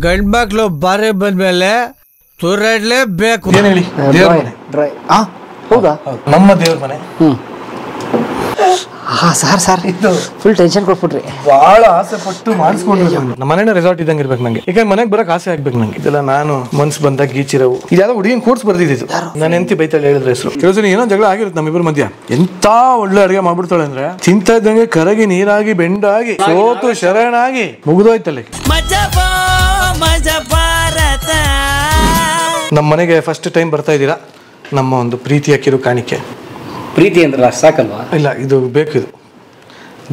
ಗಂಡ್ ಮಕ್ಳು ಬಾರಿ ಬಂದ್ಮೇಲೆ ತೂರಾಡ್ಲೇಬೇಕು. ಏನ್ ಹೇಳಿ? ಡ್ರೈ. ಹೌದಾ? ನಮ್ಮ ದೇವ್ರ ಮನೆ. ಸರ್ ಇದು ಫುಲ್ ಟೆನ್ಷನ್ ಕೊಟ್ಬಿಟ್ರಿ. ಬಹಳ ಆಸೆ ಪಟ್ಟು ಮಾಡಿಸ್ಕೊಂಡ್ರು. ನಮ್ಮ ಮನೇನ ರೆಸಾರ್ಟ್ ಇದ್ದಂಗೆ ಇರ್ಬೇಕು ನಂಗೆ. ಈಗ ಮನೆಗೆ ಬರಕ್ ಆಸೆ ಆಗ್ಬೇಕು ನಂಗೆ. ಇದೆಲ್ಲ ನಾನು ಮನ್ಸು ಬಂದಾಗ ಗೀಚಿರವು ಇದ್ಯಾವ ಹುಡುಗಿನ ಕೋರ್ಸ್ ಬರ್ದಿದ್ದು. ನಾನು ಎಂತಿ ಬೈತಾಳೆ ಹೇಳಿದ್ರೆ ಹೆಸರು ಕೆಲಸ ಏನೋ ಜಗಳ ಆಗಿರುತ್ತೆ ನಮ್ಮಿಬ್ಬರ ಮಧ್ಯ. ಎಂತ ಒಳ್ಳೆ ಅಡುಗೆ ಮಾಡ್ಬಿಡ್ತಾಳೆ ಅಂದ್ರೆ ತಿಂತ ಇದ್ದಂಗೆ ಕರಗಿ ನೀರಾಗಿ ಬೆಂಡಾಗಿ ಸೋತು ಶರಣಾಗಿ ಮುಗಿದೋಯ್ತಲ್ಲಿ. ನಮ್ಮ ಮನೆಗೆ ಫಸ್ಟ್ ಟೈಮ್ ಬರ್ತಾ ಇದ್ದೀರಾ. ನಮ್ಮ ಒಂದು ಪ್ರೀತಿಯ ಕಿರು ಕಾಣಿಕೆ. ಪ್ರೀತಿ ಅಂದ್ರೆ ಸಾಕಲ್ವಾ? ಇಲ್ಲ, ಇದು ಬೇಕು. ಇದು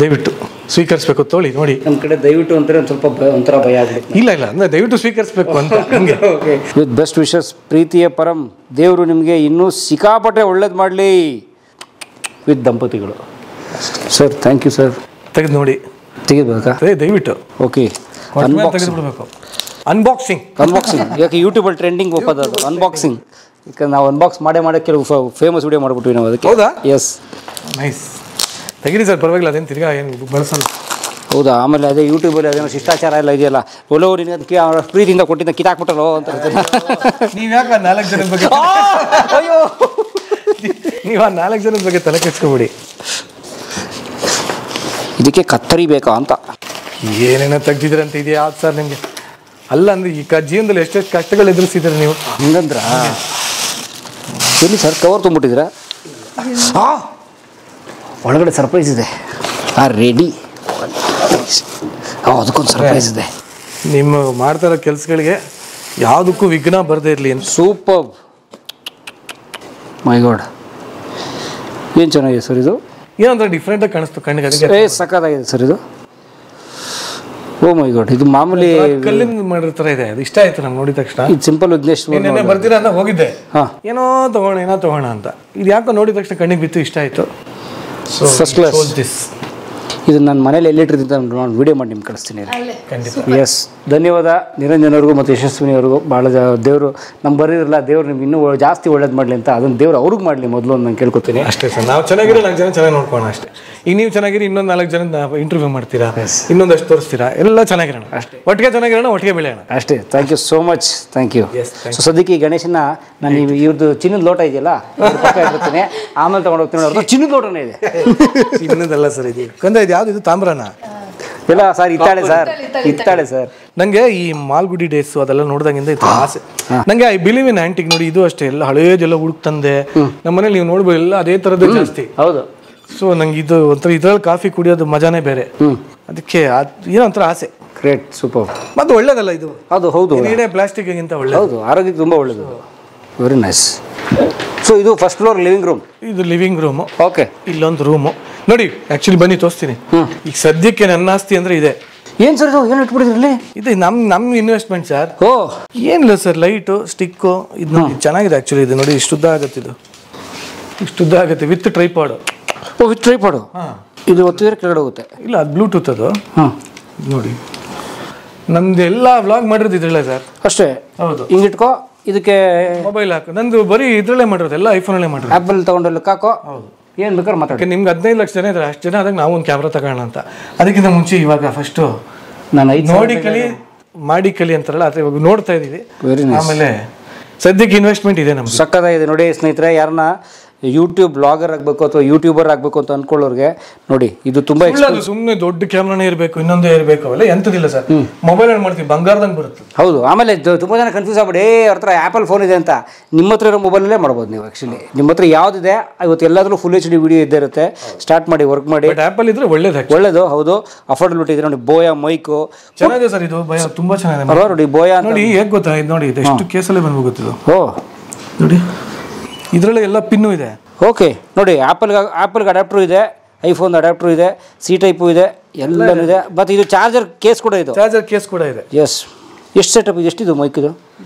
ದಯವಿಟ್ಟು ಸ್ವೀಕರಿಸ್ಬೇಕು. ತೋಳಿ ನೋಡಿ. ನಮ್ಮ ಕಡೆ ದಯವಿಟ್ಟು ಅಂತಾರೆ ಒಂದು ಸ್ವಲ್ಪ ಒಂಥರ ಭಯ ಆಗುತ್ತೆ. ಇಲ್ಲ ಅಂದ್ರೆ ದಯವಿಟ್ಟು ಸ್ವೀಕರಿಸ್ಬೇಕು ಅಂತ ಹಂಗೆ. ವಿತ್ ಬೆಸ್ಟ್ ವಿಶಸ್ ಪ್ರೀತಿಯ ಪರಂ. ದೇವರು ನಿಮಗೆ ಇನ್ನೂ ಸಿಕ್ಕಾಪಟ್ಟೆ ಒಳ್ಳೇದು ಮಾಡಲಿ ವಿತ್ ದಂಪತಿಗಳು. Sir thank you sir. ತೆಗೆದು ನೋಡಿ. ತೆಗಿಬೇಕಾ? ದಯವಿಟ್ಟು. ಓಕೆ, ತೆಗೆದುಬಿಡ್ಬೇಕು. ಅನ್ಬಾಕ್ಸಿಂಗ್ ಯಾಕೆ ಯೂಟ್ಯೂಬಲ್ಲಿ ಟ್ರೆಂಡಿಂಗ್ ಹೋಗೋದು ಅದು ಅನ್ಬಾಕ್ಸಿಂಗ್. ಈಗ ನಾವು ಅನ್ಬಾಕ್ಸ್ ಮಾಡೇ ಕೆಲವು ಫೇಮಸ್ ವಿಡಿಯೋ ಮಾಡ್ಬಿಟ್ವಿ ನಾವು ಅದಕ್ಕೆ. ಹೌದಾ? S, nice. ತೆಗೀರಿ ಸರ್, ಪರವಾಗಿಲ್ಲ. ಅದೇನು ತಿರ್ಗಾ ಏನು ಬಳಸಲ್ಲ. ಹೌದಾ? ಆಮೇಲೆ ಅದೇ ಯೂಟ್ಯೂಬಲ್ಲಿ ಅದೇನೋ ಶಿಷ್ಟಾಚಾರ ಎಲ್ಲ ಇದೆಯಲ್ಲ, ಒಲೋ ನಿನಗೆ ಪ್ರೀತಿಯಿಂದ ಕೊಟ್ಟಿದ್ದ ಕಿತ್ತಾಕ್ಬಿಟ್ಟಲ್ಲೋ ಅಂತ. ನೀವು ಯಾಕೆ 4 ಜನದ ಬಗ್ಗೆ ಅಯ್ಯೋ ನೀವು 4 ಜನದ ಬಗ್ಗೆ ತಲೆ ಕೆಡ್ಸ್ಕೊಬಿಡಿ. ಇದಕ್ಕೆ ಕತ್ತರಿ ಬೇಕಾ ಅಂತ ಏನೇನೋ ತೆಗ್ದಿದ್ರಂತ ಇದೆಯಾ? ಯಾವ್ದು ಸರ್ ನಿಮಗೆ? ಅಲ್ಲ ಅಂದ್ರೆ ಈ ಜೀವನದಲ್ಲಿ ಎಷ್ಟೆಷ್ಟು ಕಷ್ಟಗಳು ಎದುರಿಸಿದ್ರೆ ನೀವು. ಹಂಗಂದ್ರ ಎಲ್ಲಿ ಸರ್ ಕವರ್ ತುಂಬಿಟ್ಟಿದ್ದೀರಾ? ಒಳಗಡೆ ಸರ್ಪ್ರೈಸ್ ಇದೆ. ರೆಡಿ. ಅದಕ್ಕೊಂದು ಸರ್ಪ್ರೈಸ್ ಇದೆ. ನಿಮ್ಮ ಮಾಡ್ತಾ ಇರೋ ಕೆಲಸಗಳಿಗೆ ಯಾವುದಕ್ಕೂ ವಿಘ್ನ ಬರದೇ ಇರಲಿ ಅಂತ. ಸೂಪರ್. ಮೈ ಗಾಡ್, ಏನು ಚೆನ್ನಾಗಿದೆ ಸರ್ ಇದು. ಏನಂದ್ರೆ ಡಿಫ್ರೆಂಟಾಗಿ ಕಾಣಿಸ್ತು ಕಣ್ಣಿಗೆ. ಅದಕ್ಕೆ ಸಖತ್ತಾಗಿದೆ ಸರ್ ಇದು. ಓ ಮೈ ಗಾಡ್, ಇದು ಮಾಮೂಲಿ ಕಲ್ಲಿಂದ ಮಾಡಿರೋ ಥರ ಇದೆ. ಅದು ಇಷ್ಟ ಆಯ್ತು ನಮ್ಗೆ ನೋಡಿದ ತಕ್ಷಣ. ಇದು ಸಿಂಪಲ್ ವಿಘ್ನೇಶ್ ಬರ್ತೀರಾ ಅಂತ ಹೋಗಿದ್ದೆ. ಏನೋ ತಗೋಣ ಅಂತ. ಇದು ಯಾಕೋ ನೋಡಿದ ತಕ್ಷಣ ಕಣ್ಣಿಗೆ ಬಿತ್ತು, ಇಷ್ಟ ಆಯ್ತು. First class. ಇದು ನನ್ನ ಮನೇಲಿ ಎಲ್ಲಿಟ್ಟಿರ್ತಿದ್ದ ನಾನು ವಿಡಿಯೋ ಮಾಡಿ ನಿಮ್ಗೆ ಕಳಿಸ್ತೀನಿ. ಎಸ್, ಧನ್ಯವಾದ ನಿರಂಜನ್ ಅವ್ರಿಗೂ ಮತ್ತು ಯಶಸ್ವಿನಿ ಅವ್ರಿಗೂ. ಭಾಳ ದೇವರು ನಮ್ಮ ಬರೀರಲ್ಲ, ದೇವ್ರು ನಿಮ್ಗೆ ಇನ್ನೂ ಜಾಸ್ತಿ ಒಳ್ಳೇದು ಮಾಡಲಿ ಅಂತ. ಅದನ್ನು ದೇವ್ರು ಅವ್ರಿಗೆ ಮಾಡಲಿ ಮೊದಲು ಅಂತ ನಾನು ಕೇಳ್ಕೊತೀನಿ. ಅಷ್ಟೇ ಸರ್. ನಾವು ಚೆನ್ನಾಗಿರೋ 4 ಜನ ಚೆನ್ನಾಗಿ ನೋಡ್ಕೋಣ ಅಷ್ಟೇ. ಈಗ ನೀವು ಚೆನ್ನಾಗಿರಿ, ಇನ್ನೊಂದು 4 ಜನ ಇಂಟರ್ವ್ಯೂ ಮಾಡ್ತೀರಾ, ಇನ್ನೊಂದಷ್ಟು ತೋರಿಸ್ತೀರಾ, ಎಲ್ಲ ಚೆನ್ನಾಗಿರೋಣ ಅಷ್ಟೇ. ಒಟ್ಟಿಗೆ ಚೆನ್ನಾಗಿರೋಣ, ಒಟ್ಟಿಗೆ ಬೆಳೆಯೋಣ ಅಷ್ಟೇ. Thank you so much. Thank you. So ಸದ್ಯಕ್ಕೆ ಈ ಗಣೇಶನ ನಾನು ಇವ್ರದ್ದು ಚಿನ್ನದ ಲೋಟ ಇದೆಯಲ್ಲ ಇರ್ತೀನಿ, ಆಮೇಲೆ ತೊಗೊಂಡು ಹೋಗ್ತೀನಿ. ಅವ್ರದ್ದು ಚಿನ್ನದ ಲೋಟನೇ ಇದೆ. ಚಿನ್ನದಲ್ಲ ಸರ್ ಇದು. ಕಂದ ಇದು ಯಾವ್ದು? ಇದು ತಾಮ್ರನ? ಇಲ್ಲ ಸರ್, ಇತ್ತಾಳೆ ಸರ್. ನಂಗೆ ಈ ಮಾಲ್ಗುಡಿ ಡೇಸ್ ಅದೆಲ್ಲ ನೋಡಿದಾಗಿಂದ ಇತ್ತು ಆಸೆ. ನಂಗೆ ಐ ಬಿಲೀವ್ ಇನ್ ಆಂಟಿಕ್. ನೋಡಿ, ಇದು ಅಷ್ಟೇ, ಎಲ್ಲ ಹಳೇದೆಲ್ಲ ಹುಡುಕ್ ತಂದೆ. ನಮ್ಮ ಮನೇಲಿ ನೀವು ನೋಡ್ಬೋದು, ಎಲ್ಲ ಅದೇ ಥರದ್ದು ಜಾಸ್ತಿ. ಹೌದು. ಸೊ ನಂಗೆ ಇದು ಒಂಥರ ಇದ್ರಲ್ಲಿ ಕಾಫಿ ಕುಡಿಯೋದು ಮಜಾನೇ ಬೇರೆ. ಅದಕ್ಕೆ ಏನೋ ಒಂಥರ ಆಸೆ. Great, super. ಮತ್ತು ಒಳ್ಳೇದಲ್ಲ ಇದು? ಅದು ಹೌದು. ಪ್ಲಾಸ್ಟಿಕ್ಗಿಂತ ಒಳ್ಳೆ. ಹೌದು, ಆರೋಗ್ಯಕ್ಕೆ ತುಂಬ ಒಳ್ಳೇದು. Very nice. ಸೊ ಇದು ಫಸ್ಟ್ ಫ್ಲೋರ್ ಲಿವಿಂಗ್ ರೂಮ್. ಇದು ಲಿವಿಂಗ್ ರೂಮು. ಓಕೆ, ಇಲ್ಲೊಂದು ರೂಮು ನೋಡಿ. ಆಕ್ಚುಲಿ ಬನ್ನಿ ತೋರಿಸ್ತೀನಿ. ಈಗ ಸದ್ಯಕ್ಕೆ ನನ್ನ ಆಸ್ತಿ ಅಂದ್ರೆ ಇದೆ. ಏನು ಸರ್ ಇದು? ಏನು ಇಟ್ಬಿಟ್ಟಿದ್ರಲ್ಲಿ? ಇದು ನಮ್ಮ ಇನ್ವೆಸ್ಟ್ಮೆಂಟ್ ಸರ್. ಓ, ಏನಿಲ್ಲ ಸರ್, ಲೈಟು, ಸ್ಟಿಕ್ಕು. ಇದು ನೋಡಿ ಚೆನ್ನಾಗಿದೆ ಆ್ಯಕ್ಚುಲಿ. ಇದು ನೋಡಿ, ಇಷ್ಟುದ್ದ ಆಗುತ್ತೆ. ಇದು ಇಷ್ಟುದ್ದ ಆಗುತ್ತೆ ವಿತ್ ಟ್ರೈಪಾಡು. ಓ, ವಿತ್ ಟ್ರೈಪಾಡು. ಇದು ಒತ್ತಿದ್ರೆ ಕೆಳಗಡೆ ಹೋಗುತ್ತೆ. ಇಲ್ಲ, ಅದು ಬ್ಲೂಟೂತ್. ಅದು ನೋಡಿ, ನಮ್ದು ಎಲ್ಲ ವ್ಲಾಗ್ ಮಾಡಿರೋದು ಇದ್ರಲ್ಲೇ ಸರ್. ಅಷ್ಟೇ? ಹೌದು. ಹಿಂಗೆ ಇಟ್ಕೋ, ಇದಕ್ಕೆ ಮೊಬೈಲ್ ಹಾಕು. ನಂದು ಬರೀ ಇದ್ರಲ್ಲೇ ಮಾಡಿರೋದು, ಎಲ್ಲ ಐಫೋನಲ್ಲೇ ಮಾಡಿರೋದು. ಆ್ಯಪಲ್ ತೊಗೊಂಡು ಹಾಕೋ. ಹೌದು, ಏನು ಬೇಕಾದ್ರೆ ಮಾತಾಡಿ. ನಿಮ್ಗೆ 15 ಲಕ್ಷ ಜನ ಇದ್ದಾರೆ. ಅಷ್ಟು ಜನ ಆದಾಗ ನಾವು ಒಂದು ಕ್ಯಾಮ್ರಾ ತಗೋಣ ಅಂತ. ಅದಕ್ಕಿಂತ ಮುಂಚೆ ಇವಾಗ ಫಸ್ಟು ನಾನು ನೋಡಿ ಕಲಿ ಮಾಡಿ ಕಲಿ ಅಂತಾರಲ್ಲ, ಅದ್ರ ಇವಾಗ ನೋಡ್ತಾ ಇದ್ದೀವಿ. Very nice. ಆಮೇಲೆ ಸದ್ಯಕ್ಕೆ ಇನ್ವೆಸ್ಟ್ಮೆಂಟ್ ಇದೆ ನಮ್ಗೆ. ಸಕ್ಕತ್ತಾಗಿದೆ ನೋಡಿ ಸ್ನೇಹಿತರೆ. ಯಾರನ್ನ ಯೂಟ್ಯೂಬ್ ಬ್ಲಾಗರ್ ಆಗಬೇಕು ಅಥವಾ ಯೂಟ್ಯೂಬರ್ ಆಗಬೇಕು ಅಂತ ಅನ್ಕೊಳ್ಳೋರಿಗೆ ನೋಡಿ, ಇದು ತುಂಬಾ ಸುಮ್ಮನೆ ದೊಡ್ಡ ಕ್ಯಾಮ್ರಾನೇ ಇರಬೇಕು, ಇನ್ನೊಂದೇ ಇರಬೇಕು, ಅವೆಲ್ಲ ಎಂತದಿಲ್ಲ ಸರ್. ಮೊಬೈಲ್ ಏನು ಮಾಡ್ತೀವಿ, ಬಂಗಾರದಂಗೆ ಬರುತ್ತೆ. ಹೌದು. ಆಮೇಲೆ ತುಂಬ ಜನ ಕನ್ಫ್ಯೂಸ್ ಆಗ್ಬಿಡಿ, ಅವ್ರ ಹತ್ರ ಆ್ಯಪಲ್ ಫೋನ್ ಇದೆ ಅಂತ. ನಿಮ್ಮ ಹತ್ರ ಇರೋ ಮೊಬೈಲಲ್ಲೇ ಮಾಡ್ಬೋದು ನೀವು. ಆ್ಯಕ್ಚುಲಿ ನಿಮ್ಮ ಹತ್ರ ಯಾವುದಿದೆ ಇವತ್ತು ಎಲ್ಲಾದ್ರೂ ಫುಲ್ HD ವಿಡಿಯೋ ಇದ್ದೇ ಇರುತ್ತೆ. ಸ್ಟಾರ್ಟ್ ಮಾಡಿ, ವರ್ಕ್ ಮಾಡಿ. ಆ್ಯಪಲ್ ಇದ್ರೆ ಒಳ್ಳೇದು. ಹೌದು, ಅಫೋರ್ಡಬಿಲಿಟಿ ಇದೆ ನೋಡಿ. ಬೋಯಾ ಮೈಕು ಚೆನ್ನಾಗಿದೆ ಸರ್. ಇದು ತುಂಬಾ ಚೆನ್ನಾಗಿದೆ ನೋಡಿ. ಬೋಯಾ ನೋಡಿ, ಹೇಗೆ ಗೊತ್ತಾ ಇದು ನೋಡಿ, ಇದು ಎಷ್ಟು ಕೇಸಲ್ಲೇ ಬಂದ್ಬಿಡುತ್ತಿದ್ದು. ಓ ನೋಡಿ, ಇದರಲ್ಲೇ ಎಲ್ಲ ಪಿನ್ನು ಇದೆ. ಓಕೆ ನೋಡಿ, ಆ್ಯಪಲ್ಗೆ ಅಡಾಪ್ಟರ್ ಇದೆ, ಐಫೋನ್ ಅಡಾಪ್ಟರ್ ಇದೆ, ಸಿ ಟೈಪು ಇದೆ, ಎಲ್ಲನೂ ಇದೆ. ಮತ್ತು ಇದು ಚಾರ್ಜರ್ ಕೇಸ್ ಕೂಡ ಇದೆ. ಎಸ್. ಎಷ್ಟು ಸೆಟಪ್ ಇದೆ? ಎಷ್ಟಿದು ಮೈಕ್? ಇದು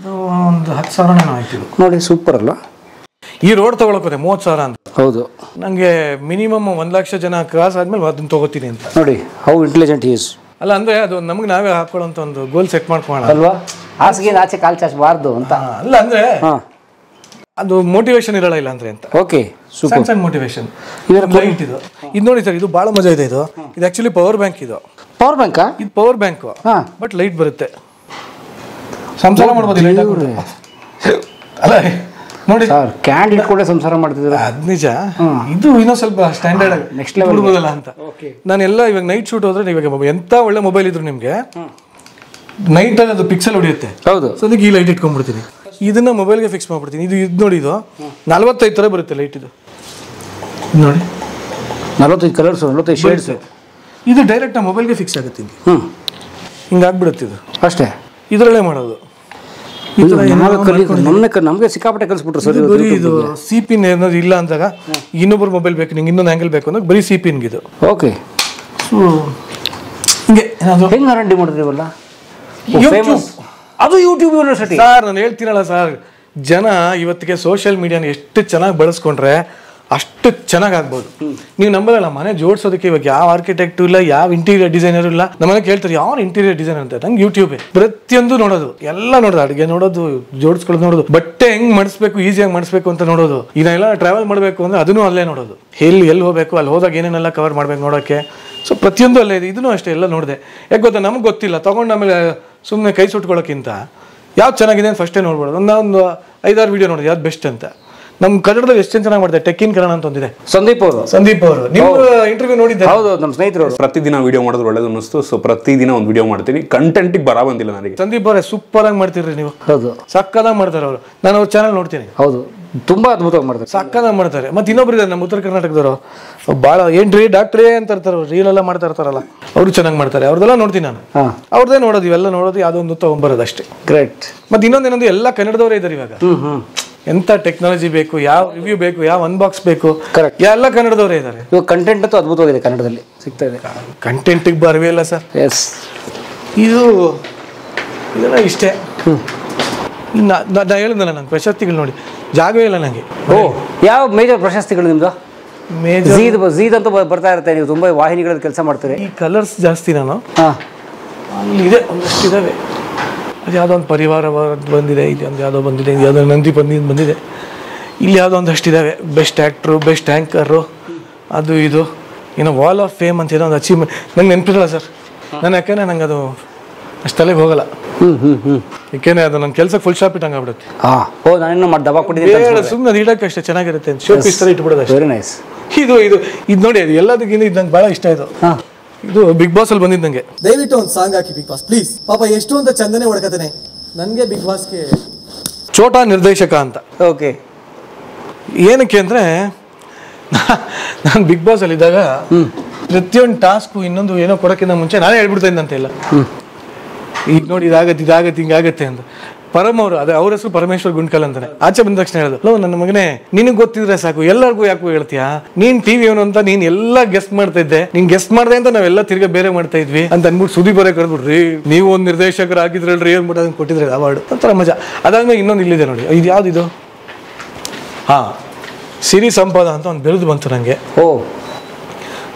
ಒಂದು 10,000 ಆಯ್ತು ನೋಡಿ. ಸೂಪರ್ ಅಲ್ಲ? ಈ ರೋಡ್ ತಗೊಳಕೋದೆ 30,000 ಅಂತ. ಹೌದು. ನನಗೆ ಮಿನಿಮಮ್ 1 ಲಕ್ಷ ಜನ ಕ್ರಾಸ್ ಆದ್ಮೇಲೆ ಅದನ್ನ ತಗೋತೀನಿ ಅಂತ. ನೋಡಿ ಹೌ ಇಂಟೆಲಿಜೆಂಟ್ ಈಸ್. ಅಲ್ಲ ಅಂದ್ರೆ ಅದು ನಮ್ಗೆ ನಾವೇ ಹಾಕೊಳ್ಳೋಂಥ ಒಂದು ಗೋಲ್ ಸೆಟ್ ಮಾಡ್ಕೊಳ್ಳೋಣ ಅಲ್ವಾ? ಹಾಸಿಗೆ ಆಚೆ ಕಾಲು ಚಾಚಬಾರ್ದು ಅಂತ. ಅಲ್ಲ ಅಂದ್ರೆ ಅದು ಮೋಟಿವೇಶನ್ ಇರಲ್ಲ ಇಲ್ಲ ಅಂದ್ರೆ ಅಂತ. Okay, super. ಸಣ್ಣ ಮೋಟಿವೇಶನ್. ಲೈಟ್ ಇದು ನೋಡಿ ಸರ್, ಇದು ಭಾಳ ಮಜಾ ಇದೆ. ಇದು ಆಕ್ಚುಲಿ ಪವರ್ ಬ್ಯಾಂಕ್. ಇದು ಪವರ್ ಬ್ಯಾಂಕಾ? ಇದು ಪವರ್ ಬ್ಯಾಂಕ್, ಬಟ್ ಲೈಟ್ ಬರುತ್ತೆ. ಸಂಸಾರ ಮಾಡ್ಬೋದು ಲೈಟ್ ಹಾಕ್ಬಿಟ್ಟು. ಅಲ್ಲ ನೋಡಿ ಸರ್ ಕ್ಯಾಂಡ್ ಇಟ್ಕೊಂಡೆ ಸಂಸಾರ ಮಾಡ್ತಿದ್ದೀರಾ? ಅದ್ ನಿಜ. ಇದು ಇನ್ನೂ ಸ್ವಲ್ಪ ಸ್ಟ್ಯಾಂಡರ್ಡ್ ನೆಕ್ಸ್ಟ್ ಲೆವೆಲ್ ಬಿಡ್ಬೋದಲ್ಲ ಅಂತ. ನಾನೆಲ್ಲ ಇವಾಗ ನೈಟ್ ಶೂಟ್ ಹೋದ್ರೆ ಇವಾಗ ಎಂತ ಒಳ್ಳೆ ಮೊಬೈಲ್ ಇದ್ರು ನಿಮ್ಗೆ ನೈಟ್ ಅಲ್ಲಿ ಅದು ಪಿಕ್ಸೆಲ್ ಹೊಡಿಯುತ್ತೆ. ಹೌದು. ಸೊ ಅದಕ್ಕೆ ಈ ಲೈಟ್ ಇಟ್ಕೊಂಡ್ಬಿಡ್ತೀನಿ. ಇದನ್ನ ಮೊಬೈಲ್ಗೆ ಫಿಕ್ಸ್ ಮಾಡ್ಬಿಡ್ತೀನಿ. ಇದು ನೋಡಿ, ಇದು 45 ಥರ ಬರುತ್ತೆ ಲೈಟ್. ಇದು ನೋಡಿ 45 ಕಲರ್ಸ್ 45 ಶೇಡ್ಸ್. ಇದು ಡೈರೆಕ್ಟ್ ಮೊಬೈಲ್ಗೆ ಫಿಕ್ಸ್ ಆಗುತ್ತೆ. ಹಿಂಗಾಗ್ಬಿಡುತ್ತೆ ಇದು ಅಷ್ಟೇ. ಇದರಲ್ಲೇ ಮಾಡೋದು. ನಮಗೆ ಸಿಕ್ಕಾಪಟ್ಟೆ ಕಲಿಸ್ಬಿಟ್ರು ಸರ್. ಇದು ಸಿ ಪಿನ್ ಏನಾದ್ರು ಇಲ್ಲ ಅಂದಾಗ ಇನ್ನೊಬ್ರು ಮೊಬೈಲ್ ಬೇಕು, ನಿಂಗೆ ಇನ್ನೊಂದು ಆಂಗಲ್ ಬೇಕು ಅಂದ್ರೆ ಬರೀ ಸಿ ಪಿನ್ಗಿದು. ಓಕೆ. ಹಿಂಗೆ ಹೆಂಗೆ ಆರ್&ಡಿ ಮಾಡಿದ್ರಿವಲ್ಲ ಅದು ಯೂಟ್ಯೂಬ್ ಯೂನಿವರ್ಸಿಟಿ. ಸರ್ ನಾನು ಹೇಳ್ತೀನಲ್ಲ ಸರ್, ಜನ ಇವತ್ತಿಗೆ ಸೋಷಿಯಲ್ ಮೀಡಿಯಾನ ಎಷ್ಟು ಚೆನ್ನಾಗಿ ಬಳಸ್ಕೊಂಡ್ರೆ ಅಷ್ಟು ಚೆನ್ನಾಗಿ ಆಗ್ಬೋದು. ನೀವು ನಂಬಲ್ಲ, ಮನೆ ಜೋಡಿಸೋದಕ್ಕೆ ಇವಾಗ ಯಾವ ಆರ್ಕಿಟೆಕ್ಟು ಇಲ್ಲ, ಯಾವ ಇಂಟೀರಿಯರ್ ಡಿಸೈನರು ಇಲ್ಲ. ನಮ್ಮನೆ ಕೇಳ್ತಾರೆ ಯಾರು ಇಂಟೀರಿಯರ್ ಡಿಸೈನರ್ ಅಂತ. ನಂಗೆ ಯೂಟ್ಯೂಬೇ ಪ್ರತಿಯೊಂದು ನೋಡೋದು, ಎಲ್ಲ ನೋಡೋದು, ಅಡುಗೆ ನೋಡೋದು, ಜೋಡಿಸ್ಕೊಳ್ಳೋದು ನೋಡೋದು, ಬಟ್ಟೆ ಹೆಂಗ್ ಮಾಡಿಸ್ಬೇಕು, ಈಸಿಯಾಗಿ ಮಾಡಿಸ್ಬೇಕು ಅಂತ ನೋಡೋದು. ಇದನ್ನೆಲ್ಲ ಟ್ರಾವೆಲ್ ಮಾಡಬೇಕು ಅಂದ್ರೆ ಅದನ್ನು ಅಲ್ಲೇ ನೋಡೋದು. ಎಲ್ಲಿ ಹೋಗಬೇಕು, ಅಲ್ಲಿ ಹೋದಾಗ ಏನೇನೆಲ್ಲ ಕವರ್ ಮಾಡ್ಬೇಕು ನೋಡೋಕ್ಕೆ. ಸೊ ಪ್ರತಿಯೊಂದು ಅಲ್ಲೇ ಇದೆ. ಇದನ್ನು ಅಷ್ಟೇ ಎಲ್ಲ ನೋಡಿದೆ. ಯಾಕೆ ಗೊತ್ತಾ, ನಮ್ಗೆ ಗೊತ್ತಿಲ್ಲ, ತೊಗೊಂಡು ಆಮೇಲೆ ಸುಮ್ಮನೆ ಕೈ ಸುಟ್ಕೊಳ್ಳೋಕ್ಕಿಂತ ಯಾವ್ದು ಚೆನ್ನಾಗಿದೆ ಅಂತ ಫಸ್ಟೇ ನೋಡ್ಬೋದು. ಒಂದು 5-6 ವೀಡಿಯೋ ನೋಡಿದೆ ಯಾವ್ದು ಬೆಸ್ಟ್ ಅಂತ. ನಮ್ಮ ಕನ್ನಡದಲ್ಲಿ ಎಷ್ಟು ಚೆನ್ನಾಗಿ ಮಾಡ್ತಾರೆ. ಟೆಕ್ಕಿನ್ ಕನ್ನಡ ಅಂತ ಒಂದಿದೆ. ಸಂದೀಪ್ ಅವರು ನಿಮ್ಮ ಇಂಟರ್ವ್ಯೂ ನೋಡಿದ್ದೆ? ಹೌದು, ನಮ್ಮ ಸ್ನೇಹಿತರು. ಪ್ರತಿದಿನ ವಿಡಿಯೋ ಮಾಡೋದು ಒಳ್ಳೇದು ಅನ್ನಿಸ್ತು. ಸೊ ಪ್ರತಿದಿನ ಒಂದು ವಿಡಿಯೋ ಮಾಡ್ತೀನಿ. ಕಂಟೆಂಟಿಗೆ ಬರ ಬಂದಿಲ್ಲ ನನಗೆ. ಸಂದೀಪ್ ಅವರೇ ಸೂಪರ್ ಆಗಿ ಮಾಡ್ತೀರಿ ನೀವು. ಹೌದು, ಸಕ್ಕದಾಗಿ ಮಾಡ್ತಾರೆ ಅವರು. ನಾನು ಅವ್ರ ಚಾನಲ್ ನೋಡ್ತೀನಿ. ಹೌದು, ತುಂಬಾ ಅದ್ಭುತವಾಗಿ ಮಾಡ್ತಾರೆ, ಸಕ್ಕದಾಗಿ ಮಾಡ್ತಾರೆ. ಮತ್ತೆ ಇನ್ನೊಬ್ರು ಇದ್ದಾರೆ ನಮ್ಮ ಉತ್ತರ ಕರ್ನಾಟಕದವರು, ಭಾಳ ಏನ್ರಿ ಡಾಕ್ಟ್ರೇ ಅಂತ ಇರ್ತಾರೆ, ರೀಲ್ ಎಲ್ಲ ಮಾಡ್ತಾ ಇರ್ತಾರಲ್ಲ, ಅವರು ಚೆನ್ನಾಗಿ ಮಾಡ್ತಾರೆ. ಅವ್ರದ್ದೆಲ್ಲ ನೋಡ್ತೀನಿ ನಾನು. ಅವ್ರದ್ದೇ ನೋಡೋದು, ಇವೆಲ್ಲ ನೋಡೋದು, ಯಾವುದೋ ಒಂದು ತಗೊಂಬರೋದು ಅಷ್ಟೇ. ಗ್ರೇಟ್. ಮತ್ತೆ ಇನ್ನೊಂದೇನಂದ್ರೆ ಎಲ್ಲ ಕನ್ನಡದವರೇ ಇದ್ದಾರೆ ಇವಾಗ. ಎಂತ ಟೆಕ್ನಾಲಜಿ ಬೇಕು, ಯಾವ ರಿವ್ಯೂ ಬೇಕು, ಯಾವ ಅನ್ಬಾಕ್ಸ್ ಬೇಕು, ಎಲ್ಲ ಕನ್ನಡದವರೇ ಇದ್ದಾರೆ. ಇವಾಗ ಕಂಟೆಂಟ್ ಅಂತೂ ಅದ್ಭುತವಾಗಿದೆ, ಕನ್ನಡದಲ್ಲಿ ಸಿಗ್ತಾ ಇದೆ. ಕಂಟೆಂಟಿಗೆ ಬರವೇ ಇಲ್ಲ ಸರ್. ಎಸ್, ಇದೆಲ್ಲ ಇಷ್ಟೇ. ನಾ ಹೇಳಿದ್ನಲ್ಲ, ನಂಗೆ ಪ್ರಶಸ್ತಿಗಳು ನೋಡಿ ಜಾಗವೇ ಇಲ್ಲ ನನಗೆ. ಯಾವ ಮೇಜರ್ ಪ್ರಶಸ್ತಿಗಳು ನಿಮ್ದು? ಝೀದ್ ಅಂತೂ ಬರ್ತಾ ಇರುತ್ತೆ. ನೀವು ತುಂಬಾ ವಾಹಿನಿಗಳಲ್ಲಿ ಕೆಲಸ ಮಾಡ್ತೀರಿ. ಈ ಕಲರ್ಸ್ ಜಾಸ್ತಿ ನಾನು ಅಲ್ಲಿ ಇದೆ, ಒಂದಷ್ಟು ಇದಾವೆ. ಅದು ಯಾವುದೋ ಒಂದು ಪರಿವಾರ ಬಂದಿದೆ, ಇದೊಂದು ಯಾವುದೋ ಬಂದಿದೆ, ಯಾವುದೋ ನಂದಿ ಬಂದಿದೆ. ಇಲ್ಲಿ ಯಾವುದೋ ಒಂದಷ್ಟು ಇದ್ದಾವೆ. ಬೆಸ್ಟ್ ಆ್ಯಕ್ಟ್ರು, ಬೆಸ್ಟ್ ಆ್ಯಂಕರು, ಅದು ಇದು ಏನೋ ವಾಲ್ ಆಫ್ ಫೇಮ್ ಅಂತ ಏನೋ ಒಂದು ಅಚೀವ್ಮೆಂಟ್ ನಂಗೆ ನೆನಪಿರಲ್ಲ ಸರ್. ನಾನು ಯಾಕೆಂದ್ರೆ ನಂಗೆ ಅದು ಅಷ್ಟು ತಲೆಗೆ ಹೋಗಲ್ಲ. ಯಾಕೆಂದ್ರೆ ಅದು ನನ್ನ ಕೆಲಸ ಫುಲ್ ಶಾಪ್ ಇಟ್ಟಂಗೆ ಆಗ್ಬಿಡುತ್ತೆ. ಸುಮ್ಮನೆ ಅದು ಇಡಕ್ಕೆ ಅಷ್ಟೇ ಚೆನ್ನಾಗಿರುತ್ತೆ ಅಂತ ಶೋ ಪೀಸ್ ಥರ ಇಟ್ಬಿಡೋದು ಅಷ್ಟೇ. Very nice. ಇದು ನೋಡಿ, ಅದು ಎಲ್ಲದಕ್ಕಿಂತ ಇದು ನಂಗೆ ಭಾಳ ಇಷ್ಟ ಆಯಿತು. ಇದು ಬಿಗ್ ಬಾಸ್ ಅಲ್ಲಿ ಬಂದಿದ್ದು ನಂಗೆ. ದಯವಿಟ್ಟು ಒಂದು ಸಾಂಗ್ ಹಾಕಿ ಬಿಗ್ ಬಾಸ್ ಪ್ಲೀಸ್. ಪಾಪ ಎಷ್ಟು ಅಂತ ಚಂದನೆ ಹೊಡ್ಕತಾನೆ. ನನಗೆ ಬಿಗ್ ಬಾಸ್ಗೆ ಚೋಟಾ ನಿರ್ದೇಶಕ ಅಂತ. ಓಕೆ. ಏನಕ್ಕೆ ಅಂದರೆ ನಾನು ಬಿಗ್ ಬಾಸ್ ಅಲ್ಲಿ ಇದ್ದಾಗ ಪ್ರತಿಯೊಂದು ಟಾಸ್ಕು ಇನ್ನೊಂದು ಏನೋ ಕೊಡೋಕ್ಕಿಂತ ಮುಂಚೆ ನಾನೇ ಹೇಳ್ಬಿಡ್ತಾ ಇದ್ದಂತೆಲ್ಲ. ಈಗ ನೋಡಿ ಇದಾಗತ್ತೆ ಹಿಂಗಾಗತ್ತೆ ಅಂತ. ಪರಮ್ ಅವರು, ಅದೇ ಅವ್ರ ಹೆಸರು ಪರಮೇಶ್ವರ್ ಗುಂಡ್ಕಲ್ ಅಂತಾನೆ. ಆಚೆ ಬಂದ ತಕ್ಷಣ ಹೇಳೋದು, ನನ್ನ ಮಗನೇ ನಿನಗೆ ಗೊತ್ತಿದ್ರೆ ಸಾಕು, ಎಲ್ಲರಿಗೂ ಯಾಕೋ ಹೇಳ್ತೀಯಾ, ನೀನ್ ಟಿವಿ ಅವನು ಅಂತ ನೀನ್ ಎಲ್ಲ ಗೆಸ್ಟ್ ಮಾಡ್ತಾ ಇದ್ದೆ, ನೀನ್ ಗೆಸ್ಟ್ ಮಾಡ್ದೆ ಅಂತ ನಾವೆಲ್ಲ ತಿರ್ಗಾ ಬೇರೆ ಮಾಡ್ತಾ ಇದ್ವಿ ಅಂತ ಅನ್ಬಿಟ್ಟು ಸುದೀಪ್ ಅವರೇ ಕರೆದ್ಬಿಡ್ರಿ, ನೀವು ಒಂದು ನಿರ್ದೇಶಕರು ಆಗಿದ್ರಲ್ರಿ ಅಂದ್ಬಿಟ್ಟು ಅದನ್ನ ಕೊಟ್ಟಿದ್ರೆ ಅವಾರ್ಡ್ ಒಂಥರ ಮಜಾ. ಅದಾದ್ಮೇಲೆ ಇನ್ನೊಂದು ಇಲ್ಲಿದೆ ನೋಡಿ, ಇದು ಯಾವ್ದಿದು, ಸಿರಿ ಸಂಪಾದ ಅಂತ ಒಂದು ಬಿರುದು ಬಂತು ನನಗೆ.